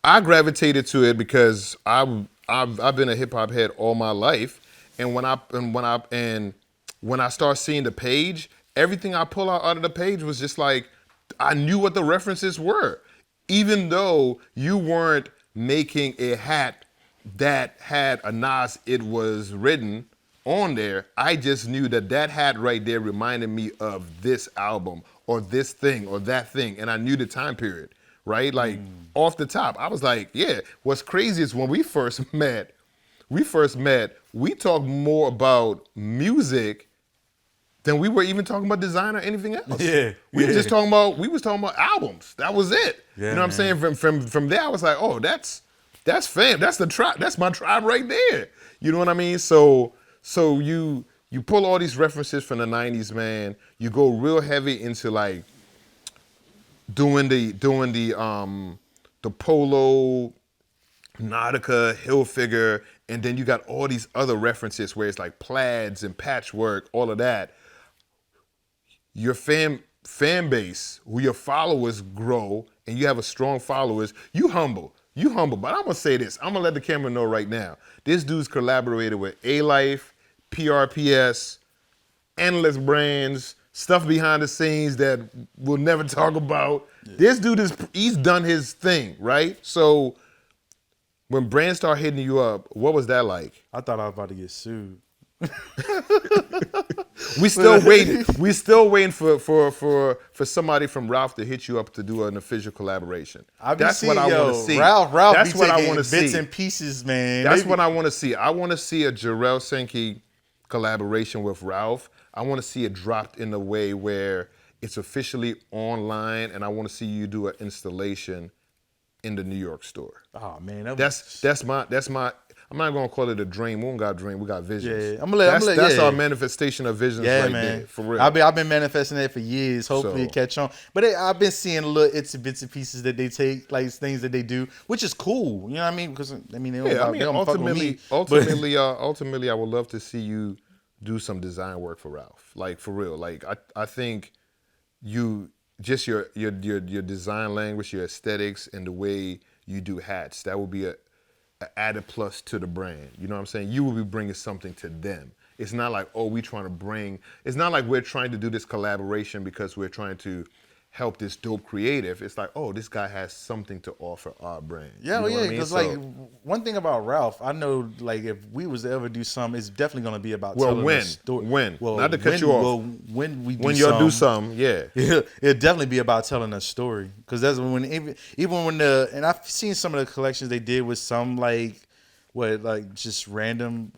I gravitated to it because I've been a hip hop head all my life, and when I start seeing the page, everything I pull out of the page was just like I knew what the references were, even though you weren't making a hat that had a Nas It Was Written on there. I just knew that hat right there reminded me of this album or this thing or that thing, and I knew the time period, right? Like off the top, I was like, yeah. What's crazy is when we first met, we talked more about music than we were even talking about design or anything else. Yeah, we was talking about albums. That was it. Yeah, you know what I'm saying? From there, I was like, oh, that's fam. That's the tribe. That's my tribe right there. You know what I mean? So you pull all these references from the '90s, man. You go real heavy into like doing the polo, Nautica, Hilfiger, and then you got all these other references where it's like plaids and patchwork, all of that. Your fan base, who your followers grow, and you have a strong followers, you humble. But I'm gonna say this. I'm gonna let the camera know right now. This dude's collaborated with A-Life, PRPS, endless brands, stuff behind the scenes that we'll never talk about. Yeah. This dude he's done his thing, right? So when brands start hitting you up, what was that like? I thought I was about to get sued. We still waiting for somebody from Ralph to hit you up to do an official collaboration. That's what I want to see. Ralph that's what I want to see. Bits and pieces, man. That's what I want to see. I want to see a Jerrill Sankey collaboration with Ralph. I want to see it dropped in a way where it's officially online, and I want to see you do an installation in the New York store. Oh man, that's my. I'm not gonna call it a dream. We don't got a dream. We got visions. Yeah, that's our manifestation of visions right there, for real. I've been manifesting that for years. Hopefully it catch on. But I've been seeing little bits and pieces that they take, like things that they do, which is cool. You know what I mean? Because they don't ultimately, I would love to see you do some design work for Ralph. Like for real. Like I think you just your design language, your aesthetics, and the way you do hats. That would be an added plus to the brand. You know what I'm saying? You will be bringing something to them. It's not like, it's not like we're trying to do this collaboration because we're trying to help this dope creative. It's like, oh, this guy has something to offer our brand. Yeah, you know because like one thing about Ralph, I know like if we was to ever do something, it's definitely going to be about telling a story. Not to cut you off. Well, when y'all do something, yeah. It'll definitely be about telling a story. Because that's when, even when and I've seen some of the collections they did with some like, just random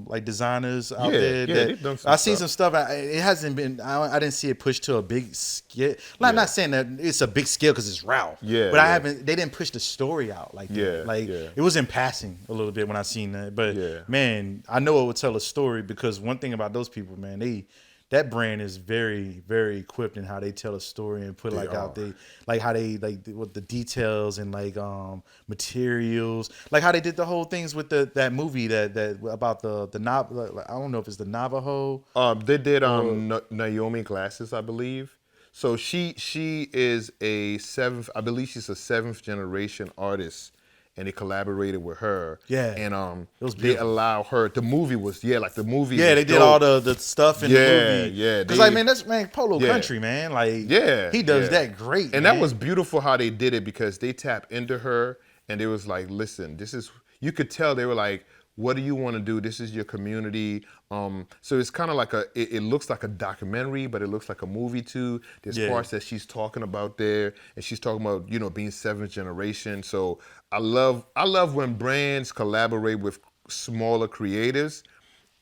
like designers out there. They've done some I've seen some stuff. It hasn't been. I didn't see it pushed to a big scale. I'm not saying that it's a big scale because it's Ralph. Yeah, but they didn't push the story out like that. It was in passing a little bit when I seen that. But man, I know it would tell a story because one thing about those people, man, that brand is very, very equipped in how they tell a story and put out how they with the details and materials, like how they did the whole things with that movie that about the I don't know if it's the Navajo. They did Naomi Glasses, I believe. So she is I believe she's a 7th generation artist. And they collaborated with her. Yeah. And they allow her. The movie was the movie. Yeah, they did all the stuff in the movie. Yeah, because that's Polo Country, man. Like he does that great. And that was beautiful how they did it because they tapped into her and they was like, listen, you could tell they were like, what do you want to do? This is your community. So it's kind of like it looks like a documentary, but it looks like a movie too. There's parts that she's talking about there, and she's talking about, being 7th generation. So I love when brands collaborate with smaller creatives,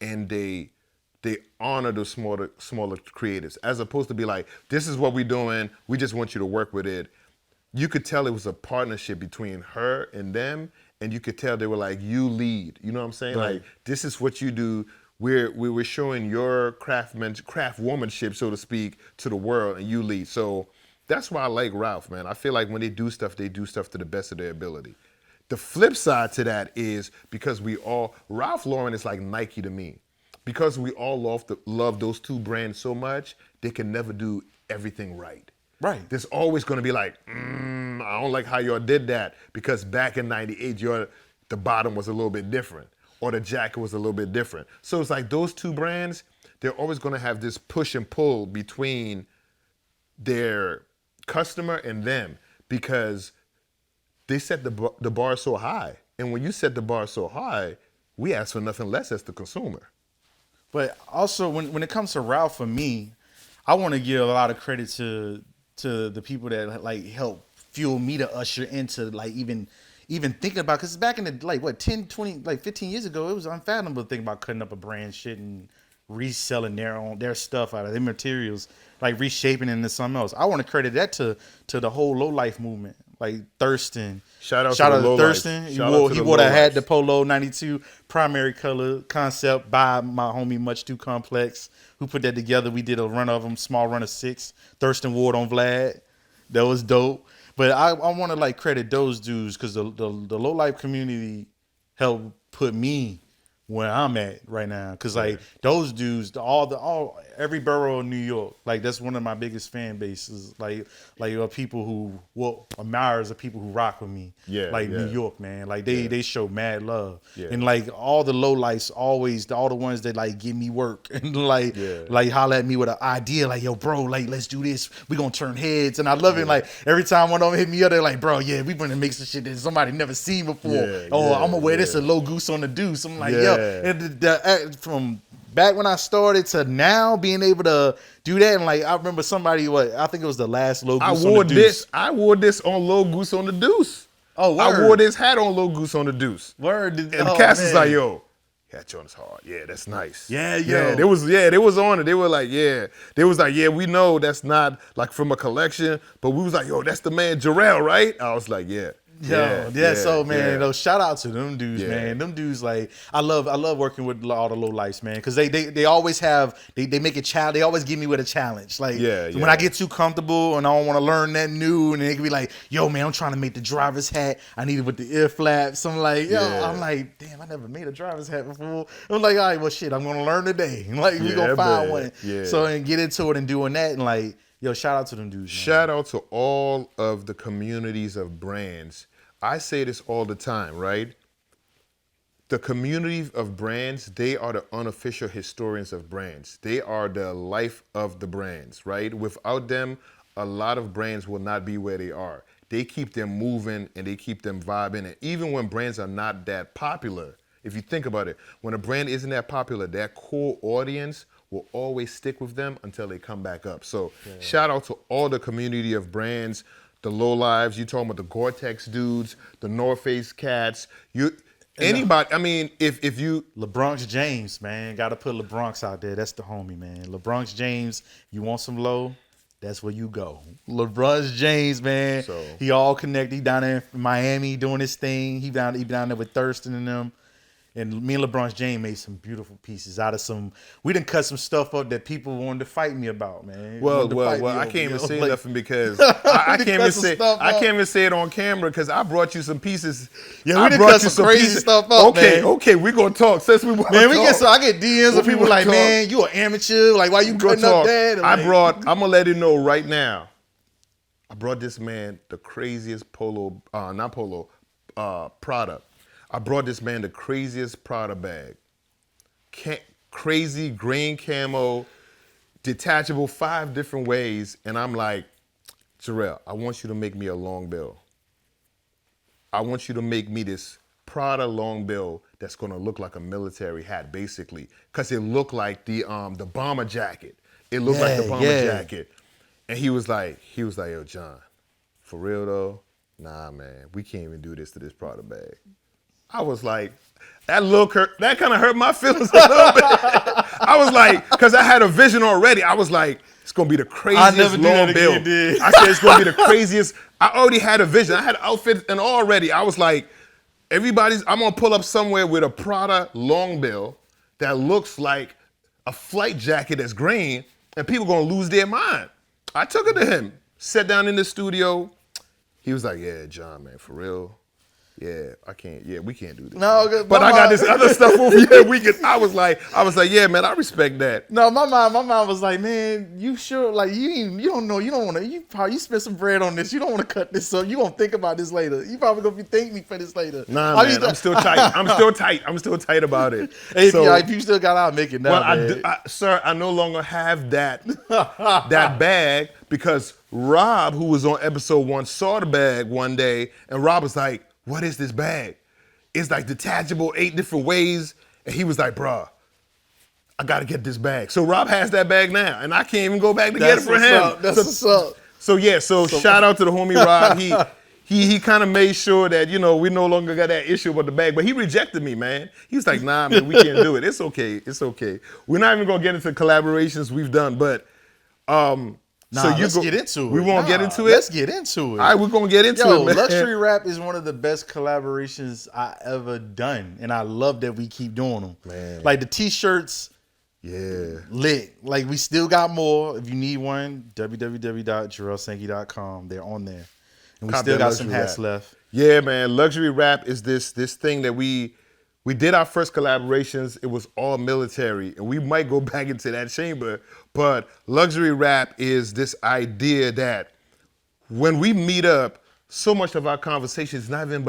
and they honor the smaller creatives, as opposed to be like, this is what we're doing. We just want you to work with it. you could tell it was a partnership between her and them, and you could tell they were like, you lead. You know what I'm saying? Right. Like, this is what you do. We were showing your craftwomanship, so to speak, to the world, and you lead. So that's why I like Ralph, man. I feel like when they do stuff to the best of their ability. The flip side to that is because Ralph Lauren is like Nike to me. Because we all love those two brands so much, they can never do everything right. Right. There's always going to be like, I don't like how y'all did that because back in '98, the bottom was a little bit different or the jacket was a little bit different. So it's like those two brands, they're always going to have this push and pull between their customer and them because they set the bar so high. And when you set the bar so high, we ask for nothing less as the consumer. But also, when it comes to Ralph, for me, I want to give a lot of credit to the people that like help fuel me to usher into like even thinking about, because back in the like what 10, 20, like 15 years ago, it was unfathomable to think about cutting up a brand shit and reselling their stuff out of their materials, like reshaping it into something else. I want to credit that to the whole low life movement. Like Thurston. Shout out to Thurston. He wore that hat, the Polo 92 primary color concept by my homie Much Too Complex, who put that together. We did a run of them, small run of 6. Thurston wore it on Vlad. That was dope. But I want to like credit those dudes because the low life community helped put me where I'm at right now, because like those dudes, every borough of New York, like that's one of my biggest fan bases. Like people who admirers of people who rock with me. New York, man. Like they show mad love, and like all the low lights, always all the ones that like give me work and like holler at me with an idea, like yo, bro, like let's do this. We gonna turn heads, and I love it. Like every time one of them hit me up, they're like, bro, we gonna make some shit that somebody never seen before. I'm gonna wear this a low goose on the deuce. I'm like, yo. And from back when I started to now being able to do that, and like I remember somebody, I think it was the last low goose on the deuce. I wore this on low goose on the deuce. Oh, word. I wore this hat on low goose on the deuce. Word. And the cast is like, yo, hat on is hard. Yeah, that's nice. Yeah, they was on it. They were like, They was like, we know that's not like from a collection, but we was like, yo, that's the man Jerrill, right? I was like, So man, shout out to them dudes, man. Them dudes, like I love working with all the low lights, man, because they always have they make a challenge. They always give me with a challenge. Like when I get too comfortable and I don't want to learn that new, and they can be like, yo, man, I'm trying to make the driver's hat. I need it with the ear flaps. I'm like, I'm like, damn, I never made a driver's hat before. I'm like, all right, well, shit, I'm gonna learn today. Like we gonna find one. So and get into it and doing that, and like, yo, shout out to them dudes. Shout out to all of the communities of brands. I say this all the time, right? The community of brands, they are the unofficial historians of brands. They are the life of the brands, right? Without them, a lot of brands will not be where they are. They keep them moving and they keep them vibing. And even when brands are not that popular, if you think about it, when a brand isn't that popular, that core audience will always stick with them until they come back up. So shout out to all the community of brands. The low lives, you talking about the Gore-Tex dudes, the North Face cats, anybody. I mean, if you LeBronx James, man, gotta put LeBronx out there. That's the homie, man. LeBronx James, you want some low? That's where you go. LeBronx James, man. So, he all connected. He down there in Miami doing his thing. He down there with Thurston and them. And me and LeBron James made some beautiful pieces out of some. We done cut some stuff up that people wanted to fight me about, man. Well, I can't even say nothing because I can't even say it on camera because I brought you some pieces. Yeah, we done cut some crazy stuff up, man. Okay, we gonna talk. Since we man, I get DMs of people like, man, you an amateur. Like, why you cutting up that? I'm gonna let you know right now. I brought this man the craziest Prada. I brought this man the craziest Prada bag. Crazy green camo, detachable 5 different ways. And I'm like, Jerrill, I want you to make me a long bill. I want you to make me this Prada long bill that's gonna look like a military hat, basically. Cause it looked like the bomber jacket. It looked like the bomber jacket. And he was like, yo, John, for real though? Nah, man, we can't even do this to this Prada bag. I was like, that kind of hurt my feelings a little bit. I was like, because I had a vision already. I was like, it's it's gonna be the craziest long bill. I said it's gonna be the craziest. I already had a vision. I had an outfit and already I was like, I'm gonna pull up somewhere with a Prada long bill that looks like a flight jacket that's green, and people gonna lose their mind. I took it to him, sat down in the studio. He was like, yeah, John, man, for real. Yeah, we can't do this. No, but I got this other stuff over here. I was like, yeah, man, I respect that. No, my mom was like, man, you sure? Like, you don't know, you don't want to. You spend some bread on this. You don't want to cut this up. You gonna think about this later. You probably gonna be thanking me for this later. Nah, man, I'm still tight. I'm still tight about it. Hey, if you still got out, make it now. Well, sir, I no longer have that bag because Rob, who was on episode 1, saw the bag one day, and Rob was like, what is this bag? It's like detachable 8 different ways. And he was like, bruh, I gotta get this bag. So Rob has that bag now, and I can't even go back to get it for him. That's what's up. So shout out to the homie Rob. He kind of made sure that, we no longer got that issue with the bag, but he rejected me, man. He was like, nah, man, we can't do it. It's okay. We're not even gonna get into collaborations we've done, but let's get into it. We won't get into it? Let's get into it. All right, we're going to get into it, man. Luxury Rap is one of the best collaborations I ever done, and I love that we keep doing them. Man. Like the T-shirts, lit. Like we still got more. If you need one, www.jerrillsankey.com. They're on there. And we still got some hats left. Yeah, man. Luxury Rap is this thing that we did our first collaborations. It was all military, and we might go back into that chamber. But Luxury Rap is this idea that when we meet up, so much of our conversation is not even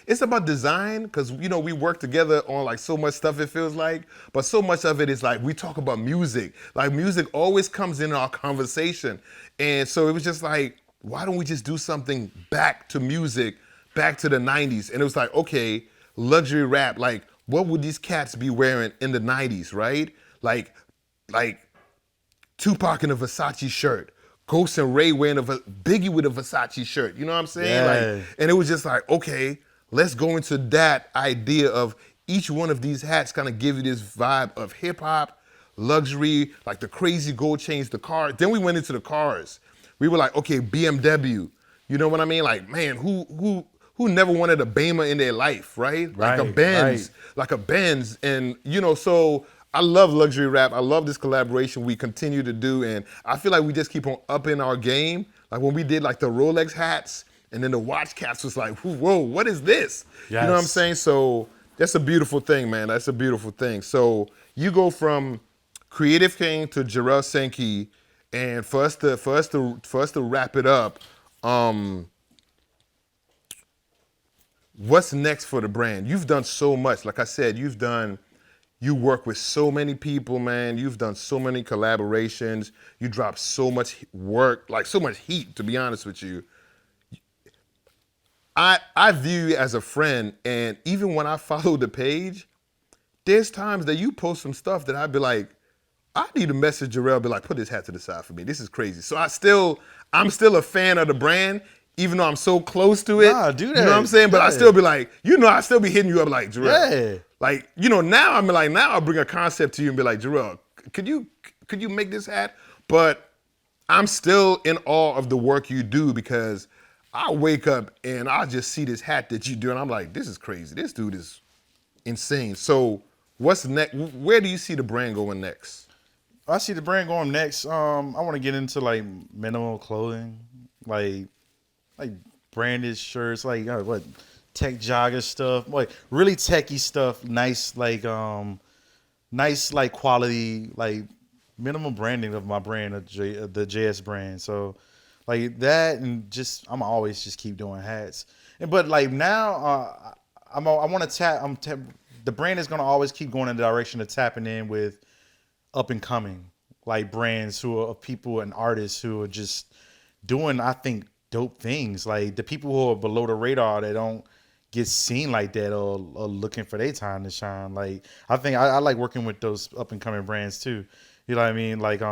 it's about design, because we work together on like so much stuff, it feels like, but so much of it is like we talk about music. Like music always comes in our conversation. And so it was just like, why don't we just do something back to music, back to the 90s? And it was like, okay, Luxury Rap, like what would these cats be wearing in the 90s, right? Like Tupac in a Versace shirt, Ghost and Ray wearing Biggie with a Versace shirt. You know what I'm saying? Yeah. And it was just like, okay, let's go into that idea of each one of these hats kind of give you this vibe of hip hop, luxury, like the crazy gold chains, the car. Then we went into the cars. We were like, okay, BMW. You know what I mean? Like, man, who never wanted a Beamer in their life, right? Like a Benz, And, so I love Luxury Rap. I love this collaboration we continue to do. And I feel like we just keep on upping our game. Like when we did like the Rolex hats, and then the watch caps was like, whoa, what is this? Yes. You know what I'm saying? So that's a beautiful thing, man. That's a beautiful thing. So you go from Creative King to Jerrill Sankey, and for us to wrap it up, what's next for the brand? You've done so much. Like I said, you work with so many people, man. You've done so many collaborations. You drop so much work, like so much heat, to be honest with you. I view you as a friend, and even when I follow the page, there's times that you post some stuff that I'd be like, I need to message Jerrill, be like, put this hat to the side for me. This is crazy. So I'm still a fan of the brand, even though I'm so close to it. Nah, do that. You know what I'm saying? But I still be like, I still be hitting you up like, Jerrill. Yeah. Like, now I'll bring a concept to you and be like, Jerrill, could you make this hat? But I'm still in awe of the work you do, because I wake up and I just see this hat that you do and I'm like, this is crazy. This dude is insane. So what's next? Where do you see the brand going next? I see the brand going next. I want to get into like minimal clothing, like branded shirts, like tech jogger stuff, like really techie stuff, nice quality, like minimal branding of my brand, the JS brand. So like that, and just I'm always just keep doing hats. But like now, I want to tap. The brand is gonna always keep going in the direction of tapping in with up and coming like brands who are people and artists who are just doing, I think, dope things. Like the people who are below the radar that don't get seen like that or looking for their time to shine. Like I think I like working with those up and coming brands too. You know what I mean? Like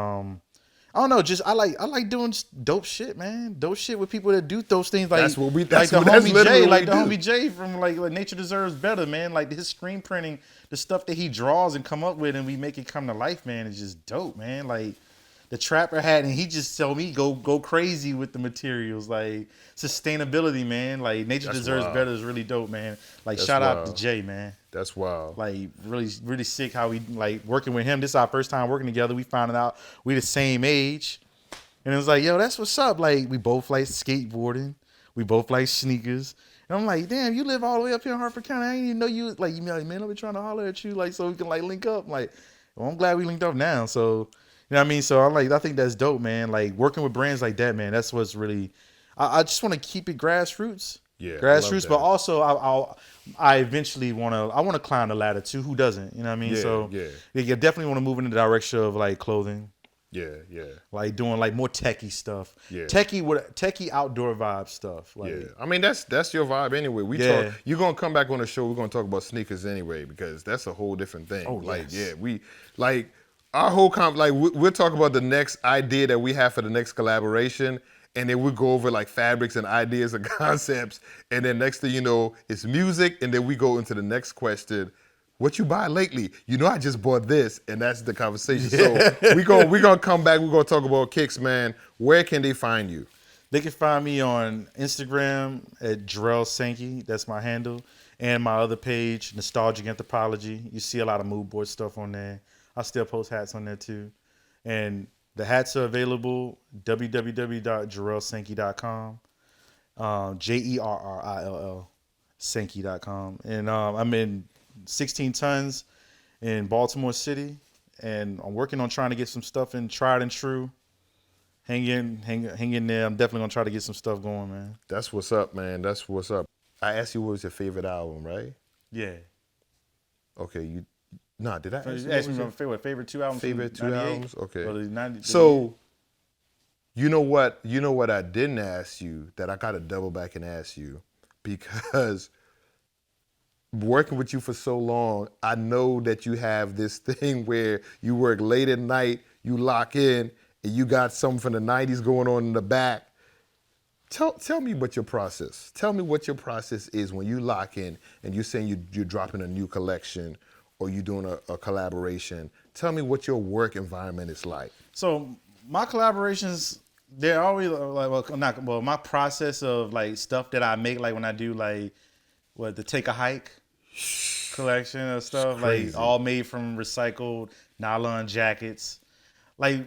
I don't know, just I like doing dope shit, man. Dope shit with people that do those things. Like the homie Jay from like Nature Deserves Better, man. Like his screen printing, the stuff that he draws and come up with, and we make it come to life, man. Is just dope, man. Like the trapper hat, and he just told me go crazy with the materials, like sustainability, man. Like nature That's deserves wild. better is really dope, man. Like That's shout out to wild. Jay, man. That's wild. Like really sick how we like working with him. This is our first time working together. We found out we the same age, and it was like, yo, that's what's up. Like we both like skateboarding, we both like sneakers. And I'm like, damn, you live all the way up here in Hartford County. I didn't even know you. Like, you be like, man, I've been trying to holler at you, like, so we can like link up. I'm like, well, I'm glad we linked up now. So, you know what I mean? So I'm like, I think that's dope, man. Like working with brands like that, man. That's what's really. I just want to keep it grassroots. Yeah, I love Grassroots, that. but also I eventually want to climb the ladder too. Who doesn't? You know what I mean? Yeah, So yeah. you definitely want to move in the direction of like clothing, Yeah, yeah, like doing like more techie stuff. Yeah. Techie outdoor vibe stuff. Like, yeah. I mean, that's your vibe anyway. Yeah. You're gonna come back on the show. We're gonna talk about sneakers anyway because that's a whole different thing. Oh, like, yes. yeah, we like our whole we'll talk about the next idea that we have for the next collaboration. And then we go over like fabrics and ideas and concepts. And then next thing you know, it's music. And then we go into the next question. What you buy lately? You know, I just bought this. And that's the conversation. So we're gonna come back. We're going to talk about kicks, man. Where can they find you? They can find me on Instagram at Jerrill Sankey. That's my handle. And my other page, Nostalgic Anthropology. You see a lot of mood board stuff on there. I still post hats on there too. And the hats are available, www.jerrillsankey.com, Jerrill Sankey.com. And I'm in 16 tons in Baltimore City, and I'm working on trying to get some stuff in Tried and True. Hang in there. I'm definitely going to try to get some stuff going, man. That's what's up, man. That's what's up. I asked you what was your favorite album, right? Yeah. Okay, did I ask you? You what asked was me your my favorite two albums. favorite two 98? albums? Okay. Or the 90, So, you know what I didn't ask you that I got to double back and ask you because working with you for so long, I know that you have this thing where you work late at night, you lock in, and you got something from the 90s going on in the back. Tell me what your process. Tell me what your process is when you lock in and you're saying you're dropping a new collection or you're doing a collaboration. Tell me what your work environment is like. So my collaborations, they're always like, my process of like stuff that I make, like when I do like the Take a Hike collection of stuff, like all made from recycled nylon jackets. Like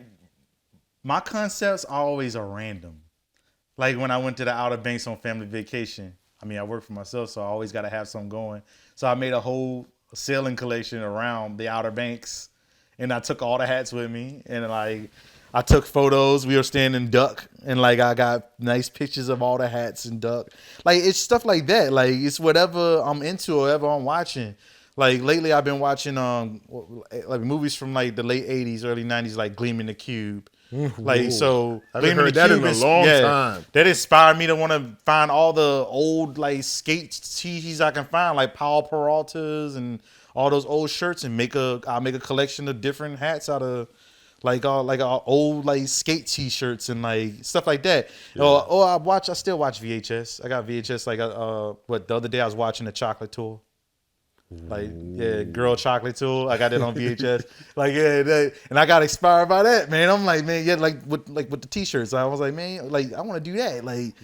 my concepts always are random. Like when I went to the Outer Banks on family vacation, I mean, I work for myself, so I always got to have something going. So I made a whole sailing collection around the Outer Banks, and I took all the hats with me, and like I took photos. We were standing duck, and like I got nice pictures of all the hats and duck. Like it's stuff like that. Like it's whatever I'm into or whatever I'm watching. Like lately, I've been watching like movies from like the late '80s, early '90s, like Gleaming the Cube. Like so, I haven't heard that in a long time. That inspired me to want to find all the old like skate tees I can find, like Powell Peralta's and all those old shirts, and I'll make a collection of different hats out of like old like skate T-shirts and like stuff like that. Yeah. I still watch VHS. I got VHS like the other day I was watching the Chocolate Tour. Like Girl Chocolate Tour. I got that on VHS. And I got inspired by that, man. I'm like, man, like with the T-shirts. I was like, man, like I want to do that. Like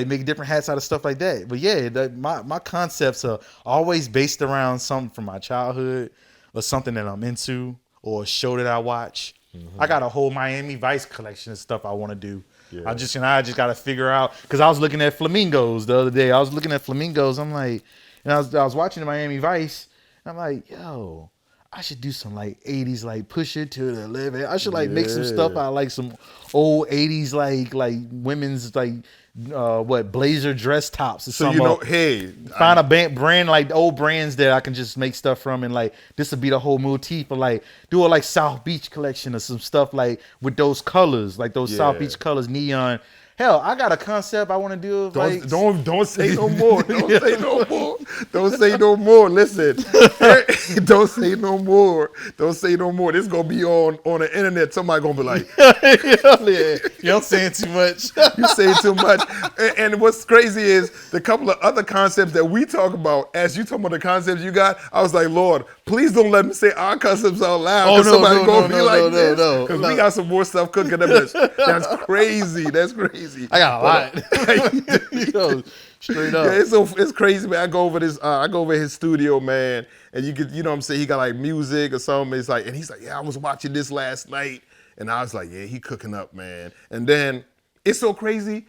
make different hats out of stuff like that. But yeah, my concepts are always based around something from my childhood or something that I'm into or a show that I watch. I got a whole Miami Vice collection of stuff I want to do. Yeah. I just got to figure out, because I was looking at flamingos the other day. I'm like. And I was watching the Miami Vice, and I'm like, yo, I should do some like 80s like push it to the limit. I should like make some stuff out of like some old 80s like women's like blazer dress tops or something. So find a brand like old brands that I can just make stuff from, and like this would be the whole motif. Or like do a like South Beach collection or some stuff like with those colors, like those South Beach colors, neon. Hell, I got a concept I want to do. Don't say no more. Don't say no more. Don't say no more. Listen, don't say no more. Don't say no more. This gonna be on the internet. Somebody gonna be like, Yeah, you're saying too much. you say too much. And what's crazy is the couple of other concepts that we talk about. As you talk about the concepts you got, I was like, Lord, please don't let me say our concepts out loud. Oh, no, somebody no, gonna no, be no, like no, this. no, Because no. we got some more stuff cooking. That's crazy. That's crazy. I got a lot. Yo, straight up. Yeah, it's crazy, man. I go over his studio, man, and you know what I'm saying, he got like music or something. It's like, and he's like, yeah, I was watching this last night, and I was like, yeah, he cooking up, man. And then it's so crazy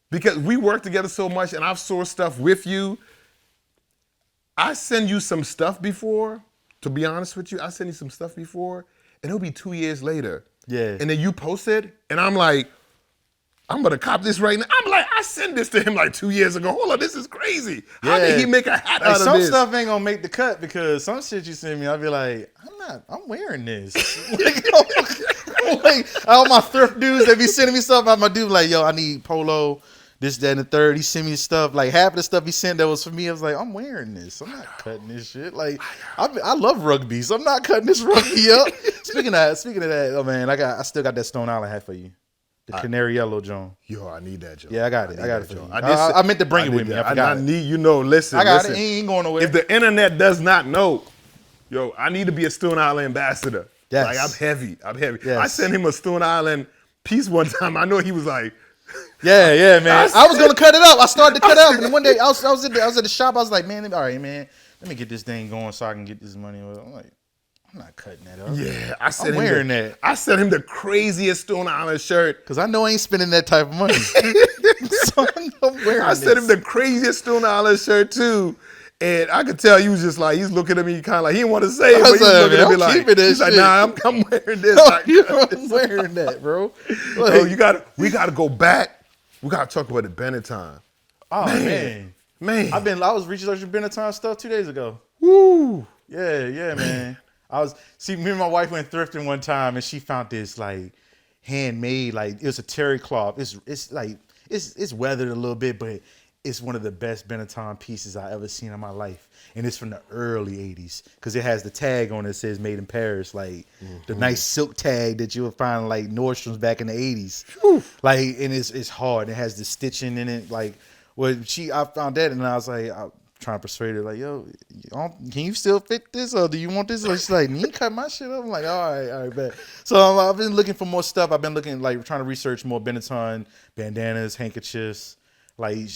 because we work together so much, and I've sourced stuff with you. I send you some stuff before. To be honest with you, I send you some stuff before, and it'll be 2 years later. Yeah. And then you post it, and I'm like, I'm gonna cop this right now. I'm like, I sent this to him like 2 years ago. Hold on, this is crazy. How did he make a hat out of some this? stuff ain't gonna make the cut because some shit you send me, I'll be like, I'm wearing this. like, all my thrift dudes that be sending me stuff, I'm gonna do like, yo, I need polo, this, that, and the third. He sent me stuff. Like half of the stuff he sent that was for me, I was like, I'm wearing this. I'm not cutting this shit. Like, I love rugby, so I'm not cutting this rugby up. Speaking of that, oh man, I still got that Stone Island hat for you. The canary yellow John. Yo, I need that, Joe. Yeah, I got it. I got it for you. I I meant to bring it with me. I forgot. I need, listen. I got listen. it. He ain't going nowhere. If the internet does not know, yo, I need to be a Stone Island ambassador. Yes. Like, I'm heavy. Yes. I sent him a Stone Island piece one time. I know he was like, yeah, man. I was gonna cut it up. I started to cut it up, and one day I was at the shop. I was like, man, all right, man, let me get this thing going so I can get this money. I'm like, I'm not cutting that up. yeah, I'm wearing that. I sent him the craziest Stone Island shirt. Because I know I ain't spending that type of money. So I'm wearing I sent him the craziest Stone Island shirt too. And I could tell he was just like, he's looking at me kind of like, he didn't want to say it, but he's looking at me like, he's like, nah, I'm wearing this. I'm wearing that, bro. Like, Oh, we gotta go back. We gotta talk about the Benetton. Oh man. I was researching Benetton stuff 2 days ago. Woo. Yeah, man. Me and my wife went thrifting one time and she found this like handmade, like it was a terry cloth. It's like it's weathered a little bit, but it's one of the best Benetton pieces I ever seen in my life. And it's from the early 80s because it has the tag on it that says made in Paris, like the nice silk tag that you would find like Nordstrom's back in the 80s. Like, and it's hard. It has the stitching in it. Like, I found that and I was like, I'm trying to persuade her, like, yo, can you still fit this or do you want this? Or she's like, you cut my shit up. I'm like, all right, bet. So I've been looking for more stuff. I've been looking, like, trying to research more Benetton bandanas, handkerchiefs, like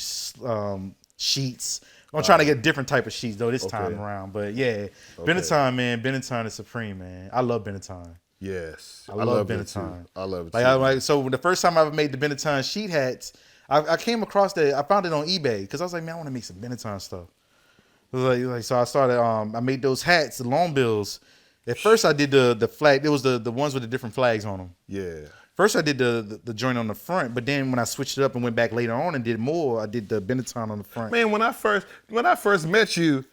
sheets. I'm trying to get different type of sheets though this time around. But yeah, Benetton, man, Benetton is supreme, man. I love Benetton. Yes, I love Benetton. I love it. So the first time I ever made the Benetton sheet hats, I came across that. I found it on eBay because I was like, man, I want to make some Benetton stuff. It was like so I started. I made those hats, the long bills. At first, I did the flag. It was the ones with the different flags on them. Yeah. First, I did the joint on the front, but then when I switched it up and went back later on and did more, I did the Benetton on the front. Man, when I first met you,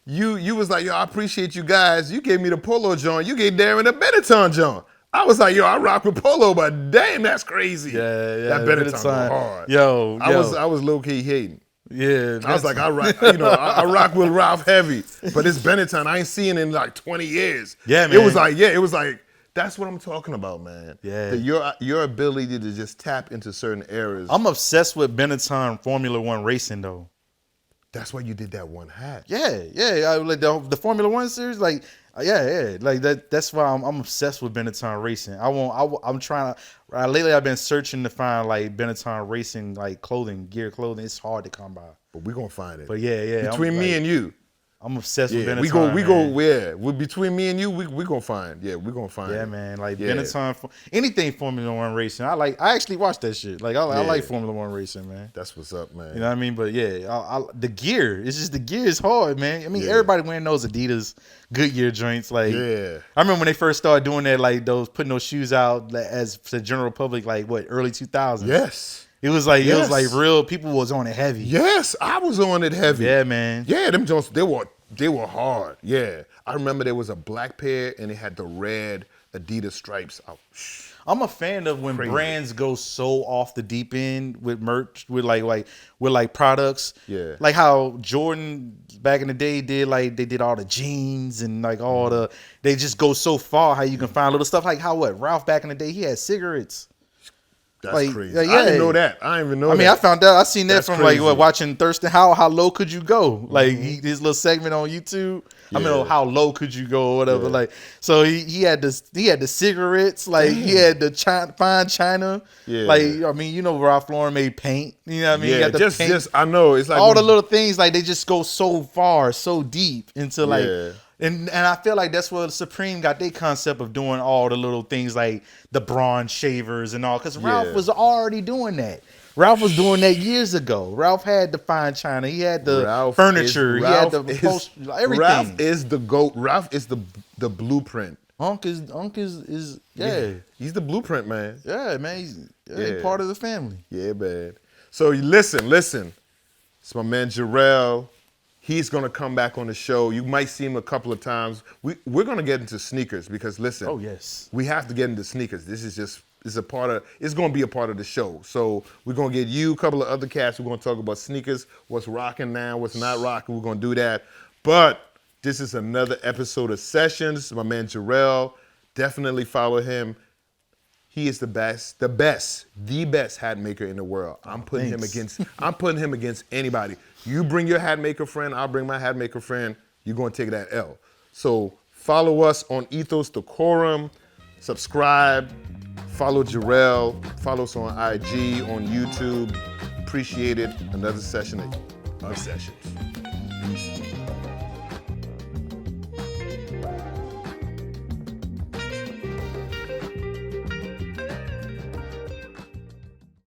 you was like, yo, I appreciate you guys. You gave me the polo joint. You gave Darren the Benetton joint. I was like, yo, I rock with polo, but damn, that's crazy. Yeah. That Benetton go hard. Yo. I was low key hating. Yeah. I was like, I rock with Ralph heavy, but it's Benetton. I ain't seen it in like 20 years. Yeah, man. It was like. That's what I'm talking about, man. Yeah. Your ability to just tap into certain areas. I'm obsessed with Benetton Formula One racing, though. That's why you did that one hat. Yeah. I like the Formula One series, like, yeah. Like that. That's why I'm obsessed with Benetton racing. I'm trying to. Lately, I've been searching to find like Benetton racing, like gear clothing. It's hard to come by. But we're gonna find it. But yeah. Between me and you. I'm obsessed with Benetton. Between me and you, we gonna find. Yeah, we're gonna find. Yeah, man. Like Benetton, anything Formula One racing. I actually watch that shit. Like I like Formula One racing, man. That's what's up, man. You know what I mean? But yeah, the gear. It's just the gear is hard, man. I mean, everybody wearing those Adidas Goodyear joints. Like, I remember when they first started doing that, like putting those shoes out as the general public, like early 2000s. Yes. It was like real. People was on it heavy. Yes, I was on it heavy. Yeah, man. Yeah, them joints they were hard. Yeah, I remember there was a black pair and it had the red Adidas stripes. I'm a fan of when brands go so off the deep end with merch, with like products. Yeah. Like how Jordan back in the day did, like they did all the jeans and like all the, they just go so far how you can find little stuff like how Ralph back in the day, he had cigarettes. That's like, crazy. I didn't know that. I didn't even know that. I mean, I found out. I seen that That's from crazy. like watching Thurston. How low could you go? Like his little segment on YouTube. I mean, how low could you go or whatever. Like, so he had the cigarettes. Like he had the fine china. Yeah. Like, I mean, you know, Ralph Lauren made paint. You know what I mean? Yeah. He got the paint. Just I know it's like all the little things. Like they just go so far, so deep into like. Yeah. And I feel like that's where Supreme got their concept of doing all the little things like the bronze shavers and all. Because Ralph was already doing that. Ralph was doing that years ago. Ralph had the fine china. He had the furniture. He had the post, everything. Ralph is the GOAT. Ralph is the blueprint. Unc is yeah. He's the blueprint, man. Yeah, man. He's part of the family. Yeah, man. So listen. It's my man Jerrill. He's gonna come back on the show. You might see him a couple of times. We're gonna get into sneakers because listen. Oh yes. We have to get into sneakers. It's gonna be a part of the show. So we're gonna get you, a couple of other cats. We're gonna talk about sneakers, what's rocking now, what's not rocking. We're gonna do that. But this is another episode of Sessions. My man Jerrill. Definitely follow him. He is the best hat maker in the world. I'm putting him against anybody. You bring your hat maker friend, I'll bring my hat maker friend. You're gonna take that L. So follow us on ETHOS DECORUM, subscribe, follow Jerrill, follow us on IG, on YouTube. Appreciate it. Another session of Sessions. Peace.